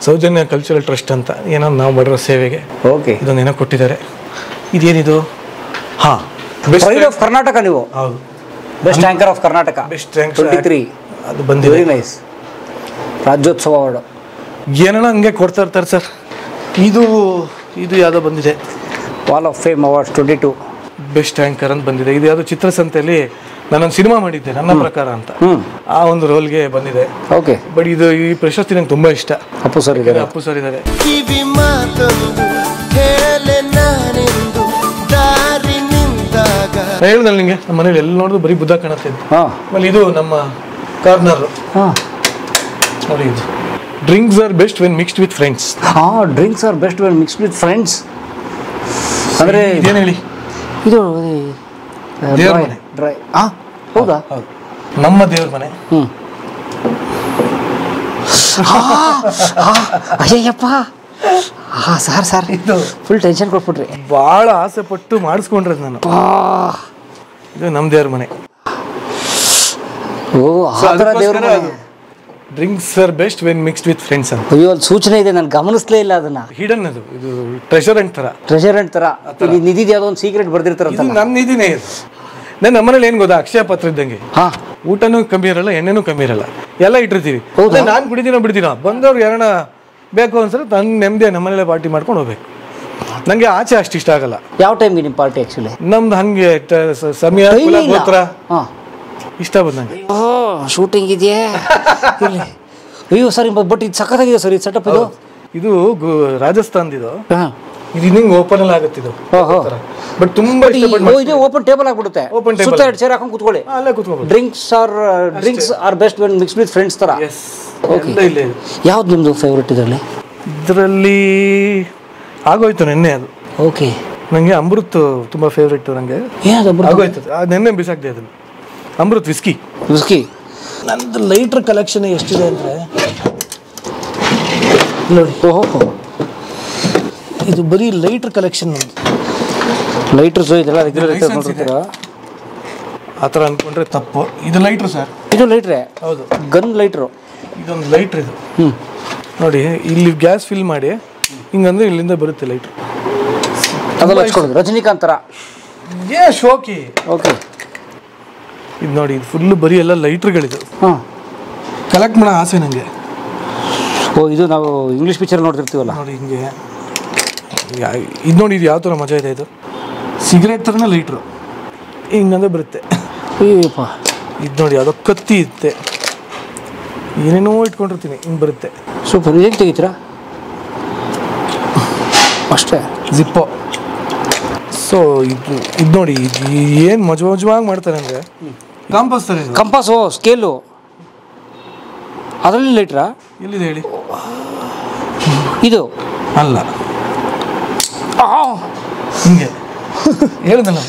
ಸೌಜನ್ಯ ಕಲ್ಚರಲ್ ಟ್ರಸ್ಟ್ ಅಂತ ಏನೋ ನಾವು ಬಡವರ ಸೇವೆಗೆ ಇದೊಂದು ಏನೋ ಕೊಟ್ಟಿದ್ದಾರೆ. ಇದೇನಿದು? Best of Karnataka. ನೀವು ಹೌದು, best anchor of Karnataka, best anchor 23 ಅದು ಬಂದಿದೆ. Very nice. ರಾಜ್ಯೋತ್ಸವ ಅವಾರ್ಡ್ ಏನೋ ಹಂಗೆ ಕೊಡ್ತಾ ಇರ್ತಾರೆ ಸರ್. ಇದು ಯಾವುದೋ ಬಂದಿದೆ, wall of fame awards 22 best anchor ಅಂತ ಬಂದಿದೆ. ಇದು ಯಾವುದೋ ಚಿತ್ರಸಂತೆಯಲ್ಲಿ ನಾನೊಂದು ಸಿನಿಮಾ ಮಾಡಿದ್ದೆ ನನ್ನ ಪ್ರಕಾರ ಅಂತ, ಆ ಒಂದು ರೋಲ್ಗೆ ಬಂದಿದೆ. ಓಕೆ. ಬಟ್ ಈ ಪ್ರಶಸ್ತಿ ನಂಗೆ ತುಂಬಾ ಇಷ್ಟ. ಅಪ್ಪು ಸರ್ ಇದ್ದಾರೆ. ಹೇಳಿದ್ನಲ್ಲ ನಿಂಗೆ, ನಮ್ಮ ಮನೇಲಿ ಎಲ್ಲ ನೋಡಿದ್ರು ಬರೀ ಬುದ್ಧ ಕಾಣುತ್ತೆ. ಆಮೇಲೆ ಇದು ನಮ್ಮ ಕಾರ್ನರ್ ನೋಡಿ, ಇದು drinks are best when mixed with friends. Drinks are best when mixed with friends ಅಂದ್ರೆ ಇದೇನು ಹೇಳಿ? ಇದು ದೇವ್ರ ಮನೆ. ಡ್ರೈ. ಹೌದಾ? ನಮ್ಮ ದೇವ್ರ ಮನೆ. ಅಯ್ಯಪ್ಪ ಸರ್ ಇದು ಫುಲ್ ಟೆನ್ಷನ್ ಕೊಟ್ಬಿಟ್ರಿ. ಭಾಳ ಆಸೆ ಪಟ್ಟು ಮಾಡಿಸ್ಕೊಂಡ್ರೆ ನಾನು. ಇದು ನಮ್ಮ ದೇವ್ರ ಮನೆ. Drinks are best when mixed with friends ಅಂತ. ಅಯ್ಯೋ, ಅಲ್ಲಿ ಸೂಚನೆ ಇದೆ, ನಾನು ಗಮನಿಸ್ಲೇ ಇಲ್ಲ ಅದನ್ನ. ಹಿಡನ್ ಅದು, ಇದು ಟ್ರೆಷರೆಂಟ್ ತರ. ಟ್ರೆಷರೆಂಟ್ ತರ ನಿಧಿ ಯಾವುದೋ ಒಂದು ಸೀಕ್ರೆಟ್ ಬರ್ದಿರ್ತಾರ. ನನ್ನ ನಿಧಿನೇ ಇದು. ನನ್ನ ನಮ್ಮನೇಲಿ ಏನು ಗೊತ್ತಾ, ಅಕ್ಷಯ ಪಾತ್ರ ಇದ್ದಂಗೆ. ಊಟನೂ ಕಮ್ಮಿ ಇರಲ್ಲ, ಎಣ್ಣೆನೂ ಕಮ್ಮಿ ಇರಲ್ಲ, ಎಲ್ಲ ಇಟ್ಟಿರ್ತೀವಿ. ನಾನು ಕುಡಿತೀನೋ ಬಿಡ್ತೀನೋ, ಬಂದವ್ರು ಯಾರಣ ಬೇಕು ಅನ್ಸಲ್ಲ ನನ್ನ ನೆಮ್ಮದಿ ನಮ್ಮನೇಲೆ ಪಾರ್ಟಿ ಮಾಡ್ಕೊಂಡು ಹೋಗ್ಬೇಕು. ನನಗೆ ಆಚೆ ಅಷ್ಟು ಇಷ್ಟ ಆಗಲ್ಲ. ಯಾವ ಟೈಮ್ಗೆ ನಿಮ್ಮ ಪಾರ್ಟಿ ಆ್ಯಕ್ಚುಲಿ? ನಮ್ದು ಹಂಗೆ ಸಮಯ ಕುಲ ಗೋತ್ರ ಇಷ್ಟ ಬಂದ ನನಗೆ. ಶೂಟಿಂಗ್ ಇದೆಯಾ ಇಲ್ಲಿ? ಅಯ್ಯೋ ಸರ್ ಬಟ್ ಇದು ಸಖತ್ತಾಗಿದೆ ಸರ್ ಇದು ಸೆಟಪ್. ಇದು ರಾಜಸ್ಥಾನ್ದಿದು. ಇದು ಹಿಂಗೆ ಓಪನ್ ಅಲ್ಲಿ ಆಗುತ್ತೆ ಇದು. ಬಟ್ ತುಂಬಾ ಇದು ಓಪನ್ ಟೇಬಲ್ ಆಗ್ಬಿಡುತ್ತೆ. ಸುತ್ತ ಎರಡು ಚೇರ್ ಹಾಕೊಂಡು ಕೂತ್ಕೊಳ್ಳಿ, ಅಲ್ಲೇ ಕೂತ್ಕೊಳ್ಳಿ. Drinks are best when mix with friends ತರ. ಯಾವ್ದು ನಿಮ್ದು ಫೇವ್ರೇಟ್ ಇದರಲ್ಲಿ ಆಗೋಯ್ತು ನೆನ್ನೆ ಅದು. ಓಕೆ, ನನಗೆ ಅಮೃತ್ ತುಂಬ ಫೇವ್ರೇಟ್. ನನಗೆ ಆಗೋಯ್ತು ನೆನ್ನೆ ಬಿಸಾಕ್ದೆ ಅದನ್ನು. ಅಮೃತ್ ವಿಸ್ಕಿ. ನಂದು ಲೈಟ್ರ್ ಕಲೆಕ್ಷನ್ ಎಷ್ಟಿದೆ ಅಂದರೆ ನೋಡಿ. ಇದು ಬರೀ ಲೈಟ್ರ್ ಕಲೆಕ್ಷನ್. ಲೈಟ್ರ್ಸು ಇದೆಲ್ಲ ರೆಗ್ಯುಲರ್ ಆ ಥರ ಅಂದ್ಕೊಂಡ್ರೆ ತಪ್ಪು. ಇದು ಲೈಟ್ರು ಸರ್. ಇದು ಲೈಟ್ರೇ? ಹೌದು, ಗನ್ ಲೈಟ್ರು. ಇದೊಂದು ಲೈಟ್ರ್ ಇದು. ನೋಡಿ, ಇಲ್ಲಿ ಗ್ಯಾಸ್ ಫಿಲ್ ಮಾಡಿ ಹಿಂಗಂದ್ರೆ ಇಲ್ಲಿಂದ ಬರುತ್ತೆ ಲೈಟ್ರು. ಅದೆಲ್ಲ ಹಚ್ಕೊಳ್ಳೋದು ರಜನಿಕಾಂತ್ ಥರ. ಶೋಕಿ. ಓಕೆ, ಇದು ನೋಡಿ, ಇದು ಫುಲ್ಲು ಬರೀ ಎಲ್ಲ ಲೈಟ್ರ್ಗಳಿದು. ಕಲೆಕ್ಟ್ ಮಾಡೋ ಆಸೆ ನನಗೆ. ಇದು ನಾವು ಇಂಗ್ಲೀಷ್ ಪಿಕ್ಚರ್ ನೋಡ್ತಿರ್ತೀವಲ್ಲ ನೋಡಿ ಹಿಂಗೆ. ಇದು ನೋಡಿ, ಇದು ಯಾವ ಥರ ಮಜಾ ಇದೆ. ಇದು ಸಿಗರೇಟ್ ಥರನೇ ಲೈಟ್ರು ಹಿಂಗಂದ್ರೆ ಬರುತ್ತೆ. ಇದು ನೋಡಿ, ಅದೋ ಕತ್ತಿ ಇರುತ್ತೆ, ಏನೇನೋ ಇಟ್ಕೊಂಡಿರ್ತೀನಿ, ಹಿಂಗೆ ಬರುತ್ತೆ. ಸೂಪರ್. ಹೇಗೆ ತೆಗಿತೀರಾ? ಅಷ್ಟೇ ಜಿಪ್ಪೋ. ಸೊ ಇದು ನೋಡಿ, ಇದು ಏನು ಮಜವಾಗಿ ಮಾಡ್ತಾರೆ ಅಂದರೆ ಕಾಂಪಾಸ್ ಥರ. ಕಂಪಾಸು, ಸ್ಕೇಲು, ಅದರಲ್ಲಿ ಲೈಟ್ರಾ? ಎಲ್ಲಿದೆ ಹೇಳಿ? ಇದು ಅಲ್ಲ, ಹಿಂಗೆ ಹೇಳಿದಲ್ಲ,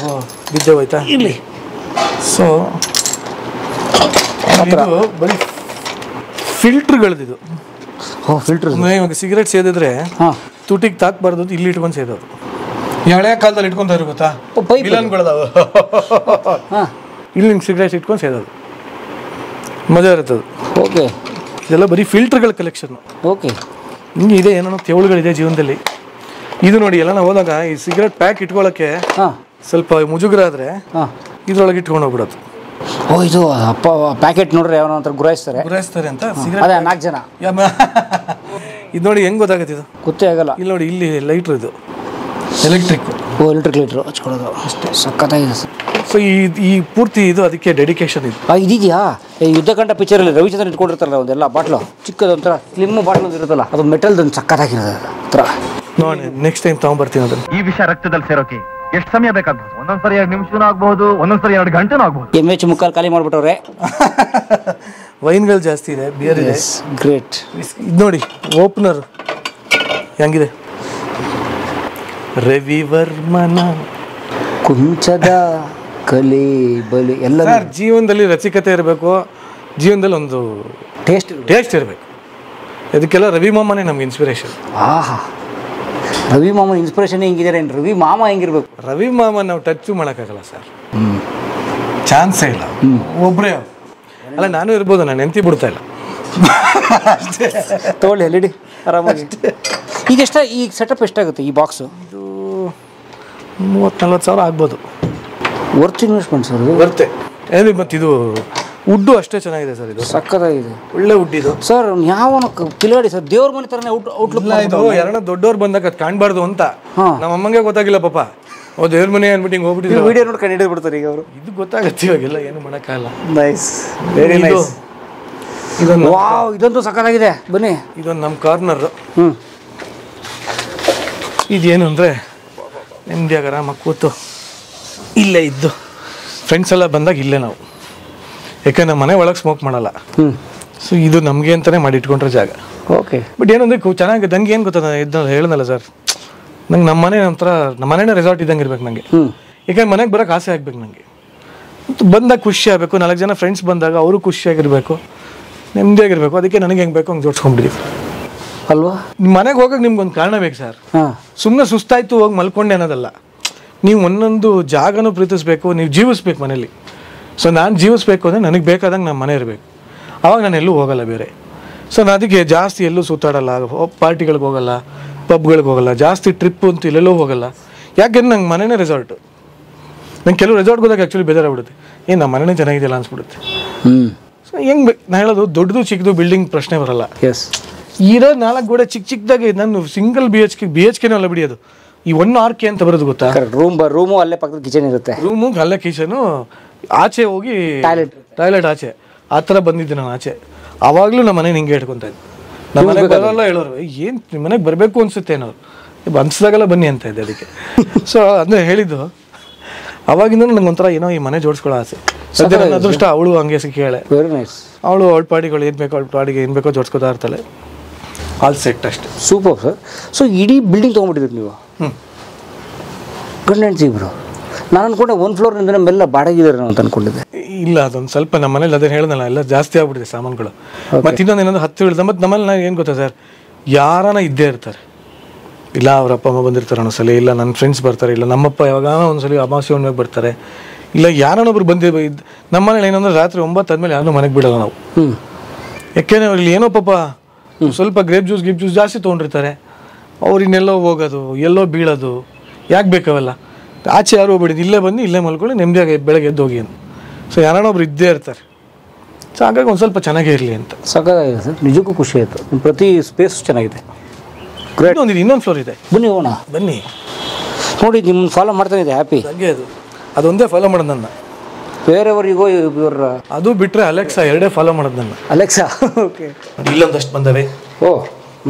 ಬಿದ್ದೆ ಹೋಯ್ತಾ ಇಲ್ಲಿ. ಸೊ ಇದು ಬರೀ ಫಿಲ್ಟ್ರ್ಗಳದ್ದು. ಫಿಲ್ಟರ್. ಇವಾಗ ಸಿಗರೇಟ್ ಸೇದಿದ್ರೆ ತುಟಿಗೆ ತಾಕ್ಬಾರ್ದು, ಇಲ್ಲಿ ಇಟ್ಕೊಂಡು ಸೇದೋದು. ಹಳೆ ಕಾಲದಲ್ಲಿ ಇಟ್ಕೊಂತ ಇರು ಗೊತ್ತಾ, ವಿಲನ್ಗಳದಾವ. ಇಲ್ಲಿ ನಿಂಗೆ ಸಿಗರೇಟ್ ಇಟ್ಕೊಂಡು ಸೇದೋದು ಮಜಾ ಇರ್ತದೆ. ಓಕೆ, ಇದೆಲ್ಲ ಬರೀ ಫಿಲ್ಟರ್ಗಳ ಕಲೆಕ್ಷನ್. ಓಕೆ, ಹಿಂಗೆ ಇದೆ, ಏನೋ ತೆವಳುಗಳಿದೆ ಜೀವನದಲ್ಲಿ. ಇದು ನೋಡಿ, ಎಲ್ಲ ನಾವು ಹೋದಾಗ ಈ ಸಿಗರೇಟ್ ಪ್ಯಾಕ್ ಇಟ್ಕೊಳ್ಳೋಕ್ಕೆ ಸ್ವಲ್ಪ ಮುಜುಗರ ಆದರೆ ಇದ್ರೊಳಗೆ ಇಟ್ಕೊಂಡು ಹೋಗ್ಬಿಡೋದು. ಇದು ಅಪ್ಪ ಪ್ಯಾಕೆಟ್ ನೋಡ್ರಿ ಯಾವನೋ ಒಂಥರ ಗುರಾಯಿಸ್ತಾರೆ ಅಂತ. ಅದೇ 4 ಜನ. ಇದು ನೋಡಿ ಹೆಂಗೆ ಗೊತ್ತಾಗುತ್ತೆ, ಇದು ಗೊತ್ತೇ ಆಗಲ್ಲ. ಇಲ್ಲಿ ನೋಡಿ, ಇಲ್ಲಿ ಲೈಟ್ರ್, ಇದು ಎಲೆಕ್ಟ್ರಿಕ್. ಎಲೆಕ್ಟ್ರಿಕ್ ಲೈಟ್ರು ಹಚ್ಕೊಳ್ಳೋದು ಅಷ್ಟೇ. ಸಖತ್ತಾಗಿದೆ ಸರ್. ಸೊ ಈ ಪೂರ್ತಿ ಇದು ಅದಕ್ಕೆ ಡೆಡಿಕೇಶನ್ ಇದು. ಇದೆಯಾ? ಯುದ್ಧಕಾಂಡ ಪಿಕ್ಚರಲ್ಲಿ ರವಿಚಂದ್ರನ್ ಇಟ್ಕೊಂಡಿರ್ತಾರಲ್ಲ ಒಂದೆಲ್ಲ ಬಾಟ್ಲು, ಚಿಕ್ಕದು ಒಂಥರ ಸ್ಲಿಮ್ ಬಾಟ್ಲು ಇರುತ್ತಲ್ಲ, ಅದು ಮೆಟಲ್ದೊಂದು ಸಖತ್ತಾಗಿರೋದು ಹತ್ರ. ನೋಡಿ, ನೆಕ್ಸ್ಟ್ ಟೈಮ್ ತಗೊಂಡ್ಬರ್ತೀನಿ ಅದನ್ನು. ಈ ವಿಷಯ ರಕ್ತದಲ್ಲಿ ಸೇರೋಕೆ ಎಷ್ಟು ಸಮಯ ಬೇಕಾಗ್ಬೋದು? ಒಂದೊಂದ್ಸರಿ 2 ನಿಮಿಷನೂ ಆಗ್ಬಹುದು, ಒಂದೊಂದ್ಸರಿ 2 ಗಂಟೆನೂ ಆಗ್ಬಹುದು. MH ಮುಕ್ಕಾಲು ಖಾಲಿ ಮಾಡ್ಬಿಟ್ಟವ್ರೆ. ವೈನ್ಗಳು ಜಾಸ್ತಿ ಇದೆ, ಬಿಯರ್ ಇದೆ. ಗ್ರೇಟ್. ಇದು ನೋಡಿ, ಓಪನರ್ ಹೆಂಗಿದೆ. ರವಿವರ್ಮನ ಕುಂಚದ ಕಲೆ ಬಲಿ ಎಲ್ಲ. ಜೀವನದಲ್ಲಿ ರಸಿಕತೆ ಇರಬೇಕು, ಜೀವನದಲ್ಲಿ ಒಂದು ಟೇಸ್ಟ್ ಇರಬೇಕು. ಇದಕ್ಕೆಲ್ಲ ರವಿ ಮಾಮನೇ ನಮ್ಗೆ ಇನ್ಸ್ಪಿರೇಷನ್. ಆಹಾ, ರವಿ ಮಾಮನ ಇನ್ಸ್ಪಿರೇಷನ್ ಹೆಂಗಿದ್ದಾರೆ? ರವಿ ಮಾಮ ಹೆಂಗಿರ್ಬೇಕು? ರವಿ ಮಾಮ ನಾವು ಟಚ್ ಮಾಡೋಕ್ಕಾಗಲ್ಲ ಸರ್, ಚಾನ್ಸೇ ಇಲ್ಲ. ಒಬ್ಬರೇ ಅಲ್ಲ, ನಾನು ಇರ್ಬೋದು, ನಾನು ಎಂತಿ ಬಿಡ್ತಾ ಇಲ್ಲ. ತಗೊಳ್ಳಿ ಎಲ್ಲಿಡಿ ಆರಾಮಾಗಿ. ಈಗ ಈ ಸೆಟಪ್ ಎಷ್ಟಾಗುತ್ತೆ ಈ ಬಾಕ್ಸು? ಇದು 30-40 ಸಾವಿರ ಆಗ್ಬೋದು. ವರ್ತ್ ಇನ್ವೆಸ್ಟ್ಮೆಂಟ್ ಸರ್ ಇದು. ಬರುತ್ತೆ. ಮತ್ತು ಇದು ವುಡ್ಡು ಅಷ್ಟೇ ಚೆನ್ನಾಗಿದೆ ಸರ್. ಇದು ಸಕ್ಕತ್ತಾಗಿದೆ, ಒಳ್ಳೆ ವುಡ್ ಇದು ಸರ್. ಯಾವನ ಕಿಲಾಡಿ ಸರ್, ದೇವ್ರ ಮನೆ ಥರನೇ ಔಟ್ಲುಕ್. ಇದು ಯಾರನ್ನ ದೊಡ್ಡವ್ರು ಬಂದಾಗ ಅದು ಕಾಣಬಾರ್ದು ಅಂತ ನಮ್ಮ ಅಮ್ಮಂಗೆ ಗೊತ್ತಾಗಿಲ್ಲ ಪಾಪ. ದೇವ್ರ ಮನೆ ಅಂದ್ಬಿಟ್ಟು ಹಿಂಗೆ ಹೋಗ್ಬಿಟ್ಟಿದ್ರು. ವಿಡಿಯೋ ನೋಡ್ಕೊಂಡು ಹಿಡಿದ್ಬಿಡ್ತಾರೆ ಈಗ ಅವರು. ಇದು ಗೊತ್ತಾಗತ್ತೆ, ಇವಾಗೆಲ್ಲ ಏನು ಮಾಡೋಕ್ಕಾಗಲ್ಲ. Nice, very nice. ಇದೊಂದು ವಾವ್, ಇದಂತೂ ಸಕ್ಕತ್ತಾಗಿದೆ. ಬನ್ನಿ, ಇದೊಂದು ನಮ್ಮ ಕಾರ್ನರ್. ಇದೇನು ಅಂದರೆ ನೆಮ್ಮದಿಯಾಗ ಆರಾಮಾಗಿ ಕೂತು ಇಲ್ಲೇ ಇದ್ದು ಫ್ರೆಂಡ್ಸ್ ಎಲ್ಲ ಬಂದಾಗ ಇಲ್ಲೇ ನಾವು, ಯಾಕಂದ್ರೆ ನಮ್ಮ ಮನೆ ಒಳಗೆ ಸ್ಮೋಕ್ ಮಾಡಲ್ಲ. ಸೊ ಇದು ನಮಗೆ ಅಂತಲೇ ಮಾಡಿ ಇಟ್ಕೊಂಡ್ರೆ ಜಾಗ. ಓಕೆ. ಬಟ್ ಏನಂದರೆ ಚೆನ್ನಾಗಿ ನಂಗೆ ಏನು ಗೊತ್ತಾ, ಇದನ್ನ ಹೇಳ್ದಲ್ಲ ಸರ್, ನಂಗೆ ನಮ್ಮ ಮನೆ ಒಂಥರ, ನಮ್ಮ ಮನೆಯೇ ರೆಸಾರ್ಟ್ ಇದ್ದಂಗೆ ಇರ್ಬೇಕು ನನಗೆ. ಯಾಕಂದ್ರೆ ಮನೆಗೆ ಬರೋಕ್ಕೆ ಆಸೆ ಆಗ್ಬೇಕು ನನಗೆ. ಬಂದಾಗ ಖುಷಿ ಆಗಬೇಕು, 4 ಜನ ಫ್ರೆಂಡ್ಸ್ ಬಂದಾಗ ಅವರು ಖುಷಿಯಾಗಿರಬೇಕು, ನೆಮ್ಮದಿಯಾಗಿರ್ಬೇಕು. ಅದಕ್ಕೆ ನನಗೆ ಹೆಂಗೆ ಬೇಕು ಹಂಗೆ ಜೋಡಿಸ್ಕೊಂಡ್ಬಿಟ್ಟಿದ್ವಿ ಅಲ್ವಾ. ನಿಮ್ಮ ಮನೆಗೆ ಹೋಗೋಕೆ ನಿಮ್ಗೊಂದು ಕಾರಣ ಬೇಕು ಸರ್. ಸುಮ್ಮನೆ ಸುಸ್ತಾಯ್ತು ಹೋಗಿ ಮಲ್ಕೊಂಡೆ ಅನ್ನೋದಲ್ಲ. ನೀವು ಒಂದೊಂದು ಜಾಗನೂ ಪ್ರೀತಿಸ್ಬೇಕು, ನೀವು ಜೀವಿಸ್ಬೇಕು ಮನೇಲಿ. ಸೊ ನಾನು ಜೀವಿಸ್ಬೇಕು ಅಂದರೆ ನನಗೆ ಬೇಕಾದಂಗೆ ನಮ್ಮ ಮನೆ ಇರಬೇಕು. ಆವಾಗ ನಾನು ಎಲ್ಲೂ ಹೋಗಲ್ಲ ಬೇರೆ. ಸೊ ನಾನು ಅದಕ್ಕೆ ಜಾಸ್ತಿ ಎಲ್ಲೂ ಸುತ್ತಾಡಲ್ಲ, ಪಾರ್ಟಿಗಳಿಗೆ ಹೋಗಲ್ಲ, ಪಬ್ಗಳಿಗೆ ಹೋಗಲ್ಲ, ಜಾಸ್ತಿ ಟ್ರಿಪ್ ಅಂತೂ ಇಲ್ಲೆಲ್ಲೂ ಹೋಗಲ್ಲ. ಯಾಕೆಂದ್ರೆ ನಂಗೆ ಮನೆಯೇ ರೆಸಾರ್ಟು. ನಂಗೆ ಕೆಲವು ರೆಸಾರ್ಟ್ಗೆ ಹೋದಾಗ ಆ್ಯಕ್ಚುಲಿ ಬೇಜಾರಾಗ್ಬಿಡುತ್ತೆ, ನಮ್ಮ ಮನೆಯೇ ಚೆನ್ನಾಗಿದೆಯಲ್ಲ ಅನ್ಸ್ಬಿಡುತ್ತೆ. ಸೊ ಹೆಂಗೆ ನಾನು ಹೇಳೋದು, ದೊಡ್ಡದು ಚಿಕ್ಕದು ಬಿಲ್ಡಿಂಗ್ ಪ್ರಶ್ನೆ ಬರಲ್ಲ. ಎಸ್, ಇರೋ 4 ಗೋಡೆ ಚಿಕ್ಕದಾಗಿ ನಾನು ಸಿಂಗಲ್ BHK ಅಲ್ಲ ಬಿಡಿಯೋದು, ಈ 1 RK ಅಂತ ಬರೋದು ಗೊತ್ತಾ? ಕರೆಕ್ಟ್. ರೂಮು ಅಲ್ಲೇ ಪಕ್ಕದ ಕಿಚನ್ ಇರುತ್ತೆ. ರೂಮು ಅಲ್ಲೇ ಕಿಚನು, ಆಚೆ ಹೋಗಿ ಟಾಯ್ಲೆಟ್ ಆಚೆ, ಆ ಥರ ಬಂದಿದ್ದೆ ನಾನು ಆಚೆ. ಆವಾಗಲೂ ನಮ್ಮ ಮನೆ ಹಿಂಗೆ ಇಟ್ಕೊತಾ ಇದ್ದೆ. ನಮ್ಮ ಮನೆಗೆ ಬರೋಲ್ಲ, ಹೇಳೋರು ಏನು ನಿಮ್ಮ ಮನೆಗೆ ಬರಬೇಕು ಅನ್ಸುತ್ತೆ ಅನ್ನೋರು, ಅನ್ಸ್ದಾಗೆಲ್ಲ ಬನ್ನಿ ಅಂತ ಇದ್ದೆ ಅದಕ್ಕೆ. ಸೊ ಅಂದರೆ ಹೇಳಿದ್ದು ಅವಾಗಿಂದ ನಂಗೆ ಒಂಥರ ಏನೋ ಈ ಮನೆ ಜೋಡಿಸ್ಕೊಳ್ಳೋ ಆಸೆ. ಸದ್ಯ ನನ್ನ ಅದೃಷ್ಟ ಅವಳು ಹಂಗೆ ಸಿಕ್ಕೇಳೆ. Very nice. ಅವಳು ಅವಳ ಪಾಡಿಗಳು ಏನು ಬೇಕೋ ಅವಳ ಪಾಡಿಗೆ ಏನು ಬೇಕೋ ಜೋಡಿಸ್ಕೊತಾ ಇರ್ತಾಳೆ. ಆಲ್ ಸೆಟ್ ಅಷ್ಟೆ. Super sir. ಸೊ ಇಡೀ ಬಿಲ್ಡಿಂಗ್ ತೊಗೊಂಡ್ಬಿಟ್ಟಿದ್ರಿ ನೀವು? ಗಂಡ ಹೆಂಡ್ತಿ ಇಬ್ರು. ನಾನು ಅನ್ಕೊಂಡೆ 1 ಫ್ಲೋರ್ನಿಂದ ನಮ್ಮೆಲ್ಲ ಬಾಡಿಗಿದ್ದಾರೆ ಅಂತ ಅನ್ಕೊಂಡಿದ್ದೆ. ಇಲ್ಲ, ಅದೊಂದು ಸ್ವಲ್ಪ ನಮ್ಮ ಮನೇಲಿ ಅದೇ ಹೇಳ್ದಲ್ಲ, ಎಲ್ಲ ಜಾಸ್ತಿ ಆಗ್ಬಿಟ್ಟಿದೆ ಸಾಮಾನುಗಳು. ಮತ್ತು ಇನ್ನೊಂದು ಏನಾದ್ರು 10 ಇಳಿದ. ಮತ್ತು ನಮ್ಮಲ್ಲಿ ನಾನು ಏನು ಗೊತ್ತಾ ಸರ್, ಯಾರನ ಇದ್ದೇ ಇರ್ತಾರೆ. ಇಲ್ಲ ಅವ್ರ ಅಪ್ಪ ಅಮ್ಮ ಬಂದಿರ್ತಾರೆ ಒಂದ್ಸಲ, ಇಲ್ಲ ನನ್ನ ಫ್ರೆಂಡ್ಸ್ ಬರ್ತಾರೆ, ಇಲ್ಲ ನಮ್ಮಪ್ಪ ಯಾವಾಗ ಒಂದ್ಸಲ ಅಮಾವಾಸ್ಯೆ ಹುಣ್ಣಿಮೆಗೆ ಬರ್ತಾರೆ, ಇಲ್ಲ ಯಾರನ್ನೊಬ್ರು ನಮ್ಮ ಮನೇಲಿ ಏನಂದ್ರೆ ರಾತ್ರಿ 9 ಆದಮೇಲೆ ಯಾರನ್ನೂ ಮನೆಗೆ ಬಿಡಲ್ಲ ನಾವು. ಯಾಕೆಂದ್ರೆ ಅವ್ರಲ್ಲಿ ಏನೋ ಪಾಪ ಸ್ವಲ್ಪ ಗ್ರೇಪ್ ಜ್ಯೂಸ್ ಜಾಸ್ತಿ ತೊಗೊಂಡಿರ್ತಾರೆ. ಅವ್ರು ಇನ್ನೆಲ್ಲೋ ಹೋಗೋದು, ಎಲ್ಲೋ ಬೀಳೋದು, ಯಾಕೆ ಬೇಕಾವಲ್ಲ, ಆಚೆ ಯಾರು ಹೋಗ್ಬಿಡಿದ್ದು, ಇಲ್ಲೇ ಬಂದು ಇಲ್ಲೇ ಮಲ್ಕೊಳ್ಳಿ, ನೆಮ್ಮದಿಯಾಗಿ ಬೆಳಗ್ಗೆ ಎದ್ದು ಹೋಗಿ ಅಂತ. ಸೊ ಯಾರನ್ನೊಬ್ರು ಇದ್ದೇ ಇರ್ತಾರೆ. ಸೊ ಹಾಗಾಗಿ ಒಂದು ಸ್ವಲ್ಪ ಚೆನ್ನಾಗೇ ಇರಲಿ ಅಂತ. ಸಾಕಾಗಿದೆ ಸರ್, ನಿಜಕ್ಕೂ ಖುಷಿ ಆಯಿತು. ನಿಮ್ಮ ಪ್ರತಿ ಸ್ಪೇಸ್ ಚೆನ್ನಾಗಿದೆ. ಗ್ರೇಟ್. ಇನ್ನೊಂದು ಫ್ಲೋರ್ ಇದೆ, ಬನ್ನಿ ಹೋಗೋಣ. ಬನ್ನಿ ನೋಡಿ, ನಿಮ್ಮನ್ನು ಫಾಲೋ ಮಾಡ್ತಾನೆ ಇದೆ. ಹ್ಯಾಪಿ. ಹಂಗೆ ಅದೊಂದೇ ಫಾಲೋ ಮಾಡೋದು ನನ್ನ. ಬೇರೆಯವರಿಗೂ ಇವರ ಅದು ಬಿಟ್ಟರೆ ಅಲೆಕ್ಸಾ 2 ಫಾಲೋ ಮಾಡೋದು ನನ್ನ. ಅಲೆಕ್ಸಾ. ಓಕೆ. ಇಲ್ಲೊಂದಷ್ಟು ಬಂದವೆ. ಓ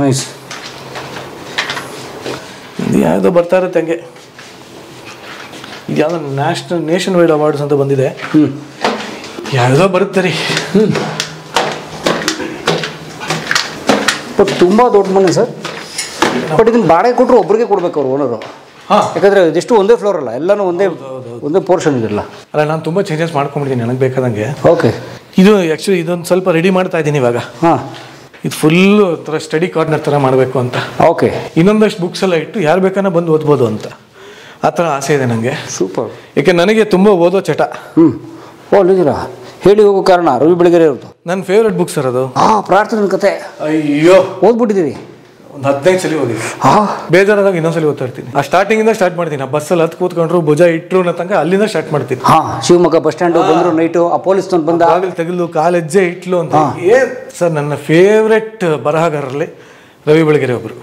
ನೈಸ್. ಯಾವುದೋ ಬರ್ತಾ ಇರುತ್ತೆ ಹಂಗೆ. ಇದು ಯಾವುದೋ ನೇಷನ್ ವೈಡ್ ಅವಾರ್ಡ್ಸ್ ಅಂತ ಬಂದಿದೆ. ಯಾವುದೋ ಬರುತ್ತೆ ರೀ. ಬಟ್ ತುಂಬ ದೊಡ್ಡ ಮನೆ ಸರ್. ಬಟ್ ಇದನ್ನು ಬಾಡಿಗೆ ಕೊಟ್ಟರು ಒಬ್ಬರಿಗೆ ಕೊಡ್ಬೇಕು ಅವ್ರು ಓನರು. ಯಾಕಂದರೆ ಇದೆಷ್ಟು ಒಂದೇ ಫ್ಲೋರ್ ಅಲ್ಲ, ಎಲ್ಲನೂ ಒಂದೇ ಪೋರ್ಷನ್ ಇದೆಲ್ಲ. ಅಲ್ಲ, ನಾನು ತುಂಬ ಚೇಂಜಸ್ ಮಾಡ್ಕೊಂಡ್ಬಿಟ್ಟಿದ್ದೀನಿ ನನಗೆ ಬೇಕಾದಂಗೆ. ಓಕೆ. ಇದು ಆ್ಯಕ್ಚುಲಿ ಇದೊಂದು ಸ್ವಲ್ಪ ರೆಡಿ ಮಾಡ್ತಾ ಇದ್ದೀನಿ ಇವಾಗ. ಹಾಂ. ಇದು ಫುಲ್ಲು ಥರ ಸ್ಟಡಿ ಕಾರ್ನರ್ ಥರ ಮಾಡಬೇಕು ಅಂತ. ಓಕೆ. ಇನ್ನೊಂದಷ್ಟು ಬುಕ್ಸ್ ಎಲ್ಲ ಇಟ್ಟು ಯಾರು ಬೇಕಾನ ಬಂದು ಓದ್ಬೋದು ಅಂತ ಆ ಥರ ಆಸೆ ಇದೆ ನನಗೆ. ಸೂಪರ್. ಯಾಕೆ ನನಗೆ ತುಂಬ ಓದೋ ಚಟ. ಓ ನಿಜರಾ? ಹೇಳಿ ಹೋಗೋ ಕಾರಣ ರವಿ ಬೆಳಗೆರೆ ಅವ್ರದ್ದು ನನ್ನ ಫೇವ್ರೆಟ್ ಬುಕ್ ಸರ್ ಅದು. ಪ್ರಾರ್ಥನೆ ಕತೆ. ಅಯ್ಯೋ, ಓದ್ಬಿಟ್ಟಿದ್ದೀರಿ? ಒಂದು 15 ಸಲ ಓದಿದ್ವಿ. ಬೇಜಾರಾದಾಗ ಇನ್ನೊಂದ್ಸಲಿ ಓದ್ತಾ ಇರ್ತೀನಿ. ಆ ಸ್ಟಾರ್ಟಿಂಗಿಂದ ಸ್ಟಾರ್ಟ್ ಮಾಡ್ತೀನಿ. ಆ ಬಸ್ಸಲ್ಲಿ ಹತ್ತು ಕೂತ್ಕೊಂಡ್ರು ಭುಜ ಇಟ್ಟರು ಅನ್ನೋ ತನಕ ಅಲ್ಲಿಂದ ಸ್ಟಾರ್ಟ್ ಮಾಡ್ತೀನಿ. ಶಿವಮೊಗ್ಗ ಬಸ್ ಸ್ಟ್ಯಾಂಡ್ ಬಂದ್ರು ನೈಟು ಆ ಪೊಲೀಸ್ ಬಂದ ಬಾಗಿಲು ತೆಗೆದು ಕಾಲೆಜ್ಜೆ ಇಟ್ಲು ಅಂತ. ಏನ್ ಸರ್, ನನ್ನ ಫೇವ್ರೆಟ್ ಬರಹಗಾರರಲ್ಲಿ ರವಿ ಬೆಳಗೆರೆ ಒಬ್ರು.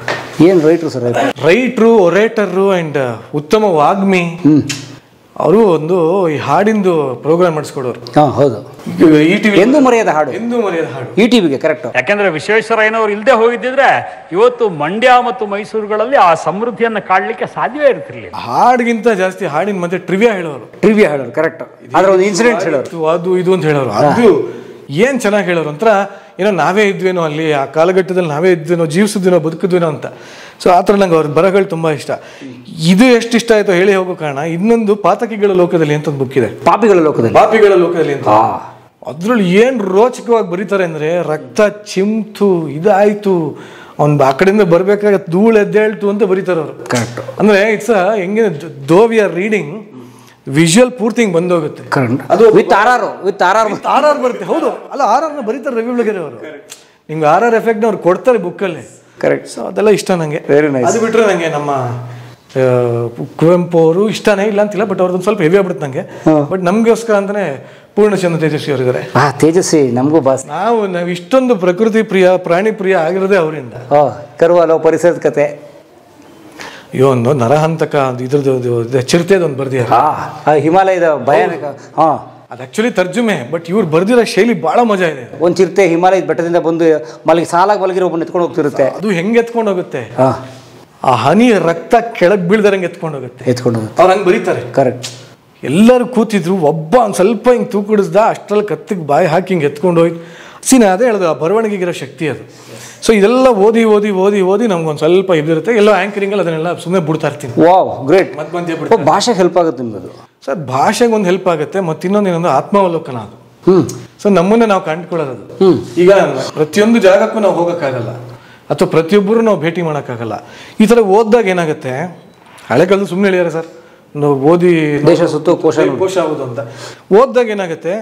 ಏನ್ ರೈಟ್ರು ಸರ್? ರೈಟ್ರು, ಒರೇಟರು ಅಂಡ್ ಉತ್ತಮ ವಾಗ್ಮಿ. ಅವರು ಒಂದು ಈ ಹಾಡಿಂದು ಪ್ರೋಗ್ರಾಮ್ ಮಾಡಿಸ್ಕೊಡೋರು. ಹೌದು. ಎಂದು ಮರೆಯದ ಹಾಡು. ಈ ಟಿವಿಗೆ ಕರೆಕ್ಟ್. ಯಾಕೆಂದ್ರೆ ವಿಶ್ವೇಶ್ವರಯ್ಯನವರು ಇಲ್ಲದೆ ಹೋಗಿದ್ದಿದ್ರೆ ಇವತ್ತು ಮಂಡ್ಯ ಮತ್ತು ಮೈಸೂರುಗಳಲ್ಲಿ ಆ ಸಮೃದ್ಧಿಯನ್ನು ಕಾಡ್ಲಿಕ್ಕೆ ಸಾಧ್ಯವೇ ಇರ್ತಿರ್ಲಿಲ್ಲ. ಹಾಡಿಗಿಂತ ಜಾಸ್ತಿ ಹಾಡಿನ ಮತ್ತೆ ಟ್ರಿವಿಯಾ ಹೇಳೋರು. ಕರೆಕ್ಟ್. ಅದ್ರ ಒಂದು ಇನ್ಸಿಡೆಂಟ್ ಹೇಳೋರು, ಅದು ಇದು ಅಂತ ಹೇಳೋರು. ಅದು ಏನ್ ಚೆನ್ನಾಗಿ ಹೇಳೋರು ಒಂಥರ ಏನೋ ನಾವೇ ಇದ್ವೇನೋ ಅಲ್ಲಿ ಆ ಕಾಲಘಟ್ಟದಲ್ಲಿ, ನಾವೇ ಇದ್ವೇನೋ, ಜೀವಿಸಿದ್ವೇನೋ, ಬದುಕಿದ್ವೇನೋ ಅಂತ. ಸೊ ಆ ಥರ ನಂಗೆ ಅವ್ರ ಬರಹಗಳು ತುಂಬ ಇಷ್ಟ. ಇದು ಎಷ್ಟು ಇಷ್ಟ ಆಯಿತು ಹೇಳಿ ಹೋಗೋ ಕಾರಣ, ಇನ್ನೊಂದು ಪಾತಕಿಗಳ ಲೋಕದಲ್ಲಿ ಅಂತ ಒಂದು ಬುಕ್ ಇದೆ. ಪಾಪಿಗಳ ಲೋಕದಲ್ಲಿ ಅಂತ. ಅದ್ರಲ್ಲಿ ಏನು ರೋಚಕವಾಗಿ ಬರೀತಾರೆ ಅಂದರೆ, ರಕ್ತ ಚಿಮ್ತು ಇದಾಯಿತು, ಅವ್ನು ಆ ಕಡೆಯಿಂದ ಬರ್ಬೇಕಾಗ ಧೂಳು ಎದ್ದೇಳ್ತು ಅಂತ ಬರೀತಾರೆ ಅವರು. ಕರೆಕ್ಟ್. ಅಂದರೆ ಇಟ್ಸ್ ಹೆಂಗೆ ದೋ ವಿ ಆರ್ ರೀಡಿಂಗ್ ವಿಜುವಲ್ ಪೂರ್ತಿ ಹಿಂಗೆ ಬಂದೋಗುತ್ತೆ. ಅದು ವಿತ್ ಆರ್ ಆರ್ ಬರುತ್ತೆ. ಹೌದು, ಅಲ್ಲ RR ಬರೀತಾರೆ ರವಿ ಬೆಳಗೆರೆ ಅವರು. ನಿಮ್ಗೆ RR ಎಫೆಕ್ಟ್ ಅವ್ರು ಕೊಡ್ತಾರೆ ಬುಕ್ಕಲ್ಲಿ. ಕರೆಕ್ಟ್. ಸೊ ಅದೆಲ್ಲ ಇಷ್ಟ ನನಗೆ. Very nice. ಅದು ಬಿಟ್ಟರೆ ನನಗೆ ನಮ್ಮ ಕುವೆಂಪು ಅವರು ಇಷ್ಟನೇ ಇಲ್ಲ ಅಂತಿಲ್ಲ, ಬಟ್ ಅವ್ರದ್ದು ಸ್ವಲ್ಪ ಹೆವಿ ಆಗ್ಬಿಡುತ್ತೆ ನನಗೆ. ಬಟ್ ನಮಗೋಸ್ಕರ ಅಂತಾನೆ ಪೂರ್ಣಚಂದ್ರ ತೇಜಸ್ವಿ ಅವರಿದ್ದಾರೆ. ತೇಜಸ್ವಿ ನಮಗೂ ಬಾಸ್. ನಾವು ಇಷ್ಟೊಂದು ಪ್ರಕೃತಿ ಪ್ರಿಯ, ಪ್ರಾಣಿ ಪ್ರಿಯ ಆಗಿರೋದೇ ಅವರಿಂದ. ಕರುವಾಲೋ ಪರಿಸರದ ಕತೆ. ಅಯ್ಯೋ, ಒಂದು ನರಹಂತಕ ಇದ್ರದ್ದು ಚಿರತೆದೊಂದು ಬರ್ದಿದ್ದಾರೆ. ಹಿಮಾಲಯದ ಭಯಾನಕ. ಅದು ಆಕ್ಚುಲಿ ತರ್ಜುಮೆ, ಬಟ್ ಇವ್ರು ಬರ್ದಿರೋ ಶೈಲಿ ಬಹಳ ಮಜಾ ಇದೆ. ಒಂದು ಚಿರತೆ ಹಿಮಾಲಯದ ಬೆಟ್ಟದಿಂದ ಬಂದು ಸಾಲಾಗಿ ಮಲಗಿರೋ ಒಬ್ಬನ ಎತ್ಕೊಂಡು ಹೋಗ್ತಿರುತ್ತೆ. ಅದು ಹೆಂಗೆ ಎತ್ಕೊಂಡು ಹೋಗುತ್ತೆ, ಆ ಹನಿ ರಕ್ತ ಕೆಳಗೆ ಬೀಳ್ದಾರಂಗೆ ಎತ್ಕೊಂಡು ಹೋಗುತ್ತೆ. ಅವ್ರು ಹಂಗೆ ಬರೀತಾರೆ. ಕರೆಕ್ಟ್. ಎಲ್ಲರೂ ಕೂತಿದ್ರು, ಒಬ್ಬ ಒಂದು ಸ್ವಲ್ಪ ಹಿಂಗೆ ತೂಕಡಿಸ್ದ, ಅಷ್ಟರಲ್ಲಿ ಕತ್ತಿಗೆ ಬಾಯಿ ಹಾಕಿ ಹಿಂಗೆ ಎತ್ಕೊಂಡು ಹೋಗಿ ಅದೇ ಹೇಳೋದು, ಆ ಬರವಣಿಗೆಗಿರೋ ಶಕ್ತಿ ಅದು. ಸೊ ಇದೆಲ್ಲ ಓದಿ ಓದಿ ಓದಿ ಓದಿ ನಮ್ಗೊಂದು ಸ್ವಲ್ಪ ಇದಿರುತ್ತೆ. ಎಲ್ಲೋ ಆ್ಯಂಕರಿಂಗಲ್ಲಿ ಅದನ್ನೆಲ್ಲ ಸುಮ್ಮನೆ ಬಿಡ್ತಾ ಇರ್ತೀನಿ. Wow, great. ಮಧ್ಯ ಬಿಡ್ತಾರೆ. ಭಾಷೆಗೆ ಹೆಲ್ಪ್ ಆಗುತ್ತೆ ನಿಮ್ಮದು ಸರ್. ಭಾಷೆಗೆ ಒಂದು ಹೆಲ್ಪ್ ಆಗುತ್ತೆ, ಮತ್ತು ಇನ್ನೊಂದು ಆತ್ಮಾವಲೋಕನ ಅದು. ಸೊ ನಮ್ಮನ್ನೇ ನಾವು ಕಂಡುಕೊಳ್ಳೋದು. ಈಗ ಪ್ರತಿಯೊಂದು ಜಾಗಕ್ಕೂ ನಾವು ಹೋಗೋಕ್ಕಾಗಲ್ಲ, ಅಥವಾ ಪ್ರತಿಯೊಬ್ಬರು ನಾವು ಭೇಟಿ ಮಾಡೋಕ್ಕಾಗಲ್ಲ. ಈ ಥರ ಓದಿದಾಗ ಏನಾಗುತ್ತೆ, ಹಳೆ ಕಾಲದಲ್ಲಿ ಸುಮ್ಮನೆ ಹೇಳಿದಾರೆ ಸರ್, ನಾವು ಓದಿ ದೇಶ ಸುತ್ತು ಕೋಶ ಆಗೋದು ಅಂತ. ಓದಿದಾಗ ಏನಾಗುತ್ತೆ,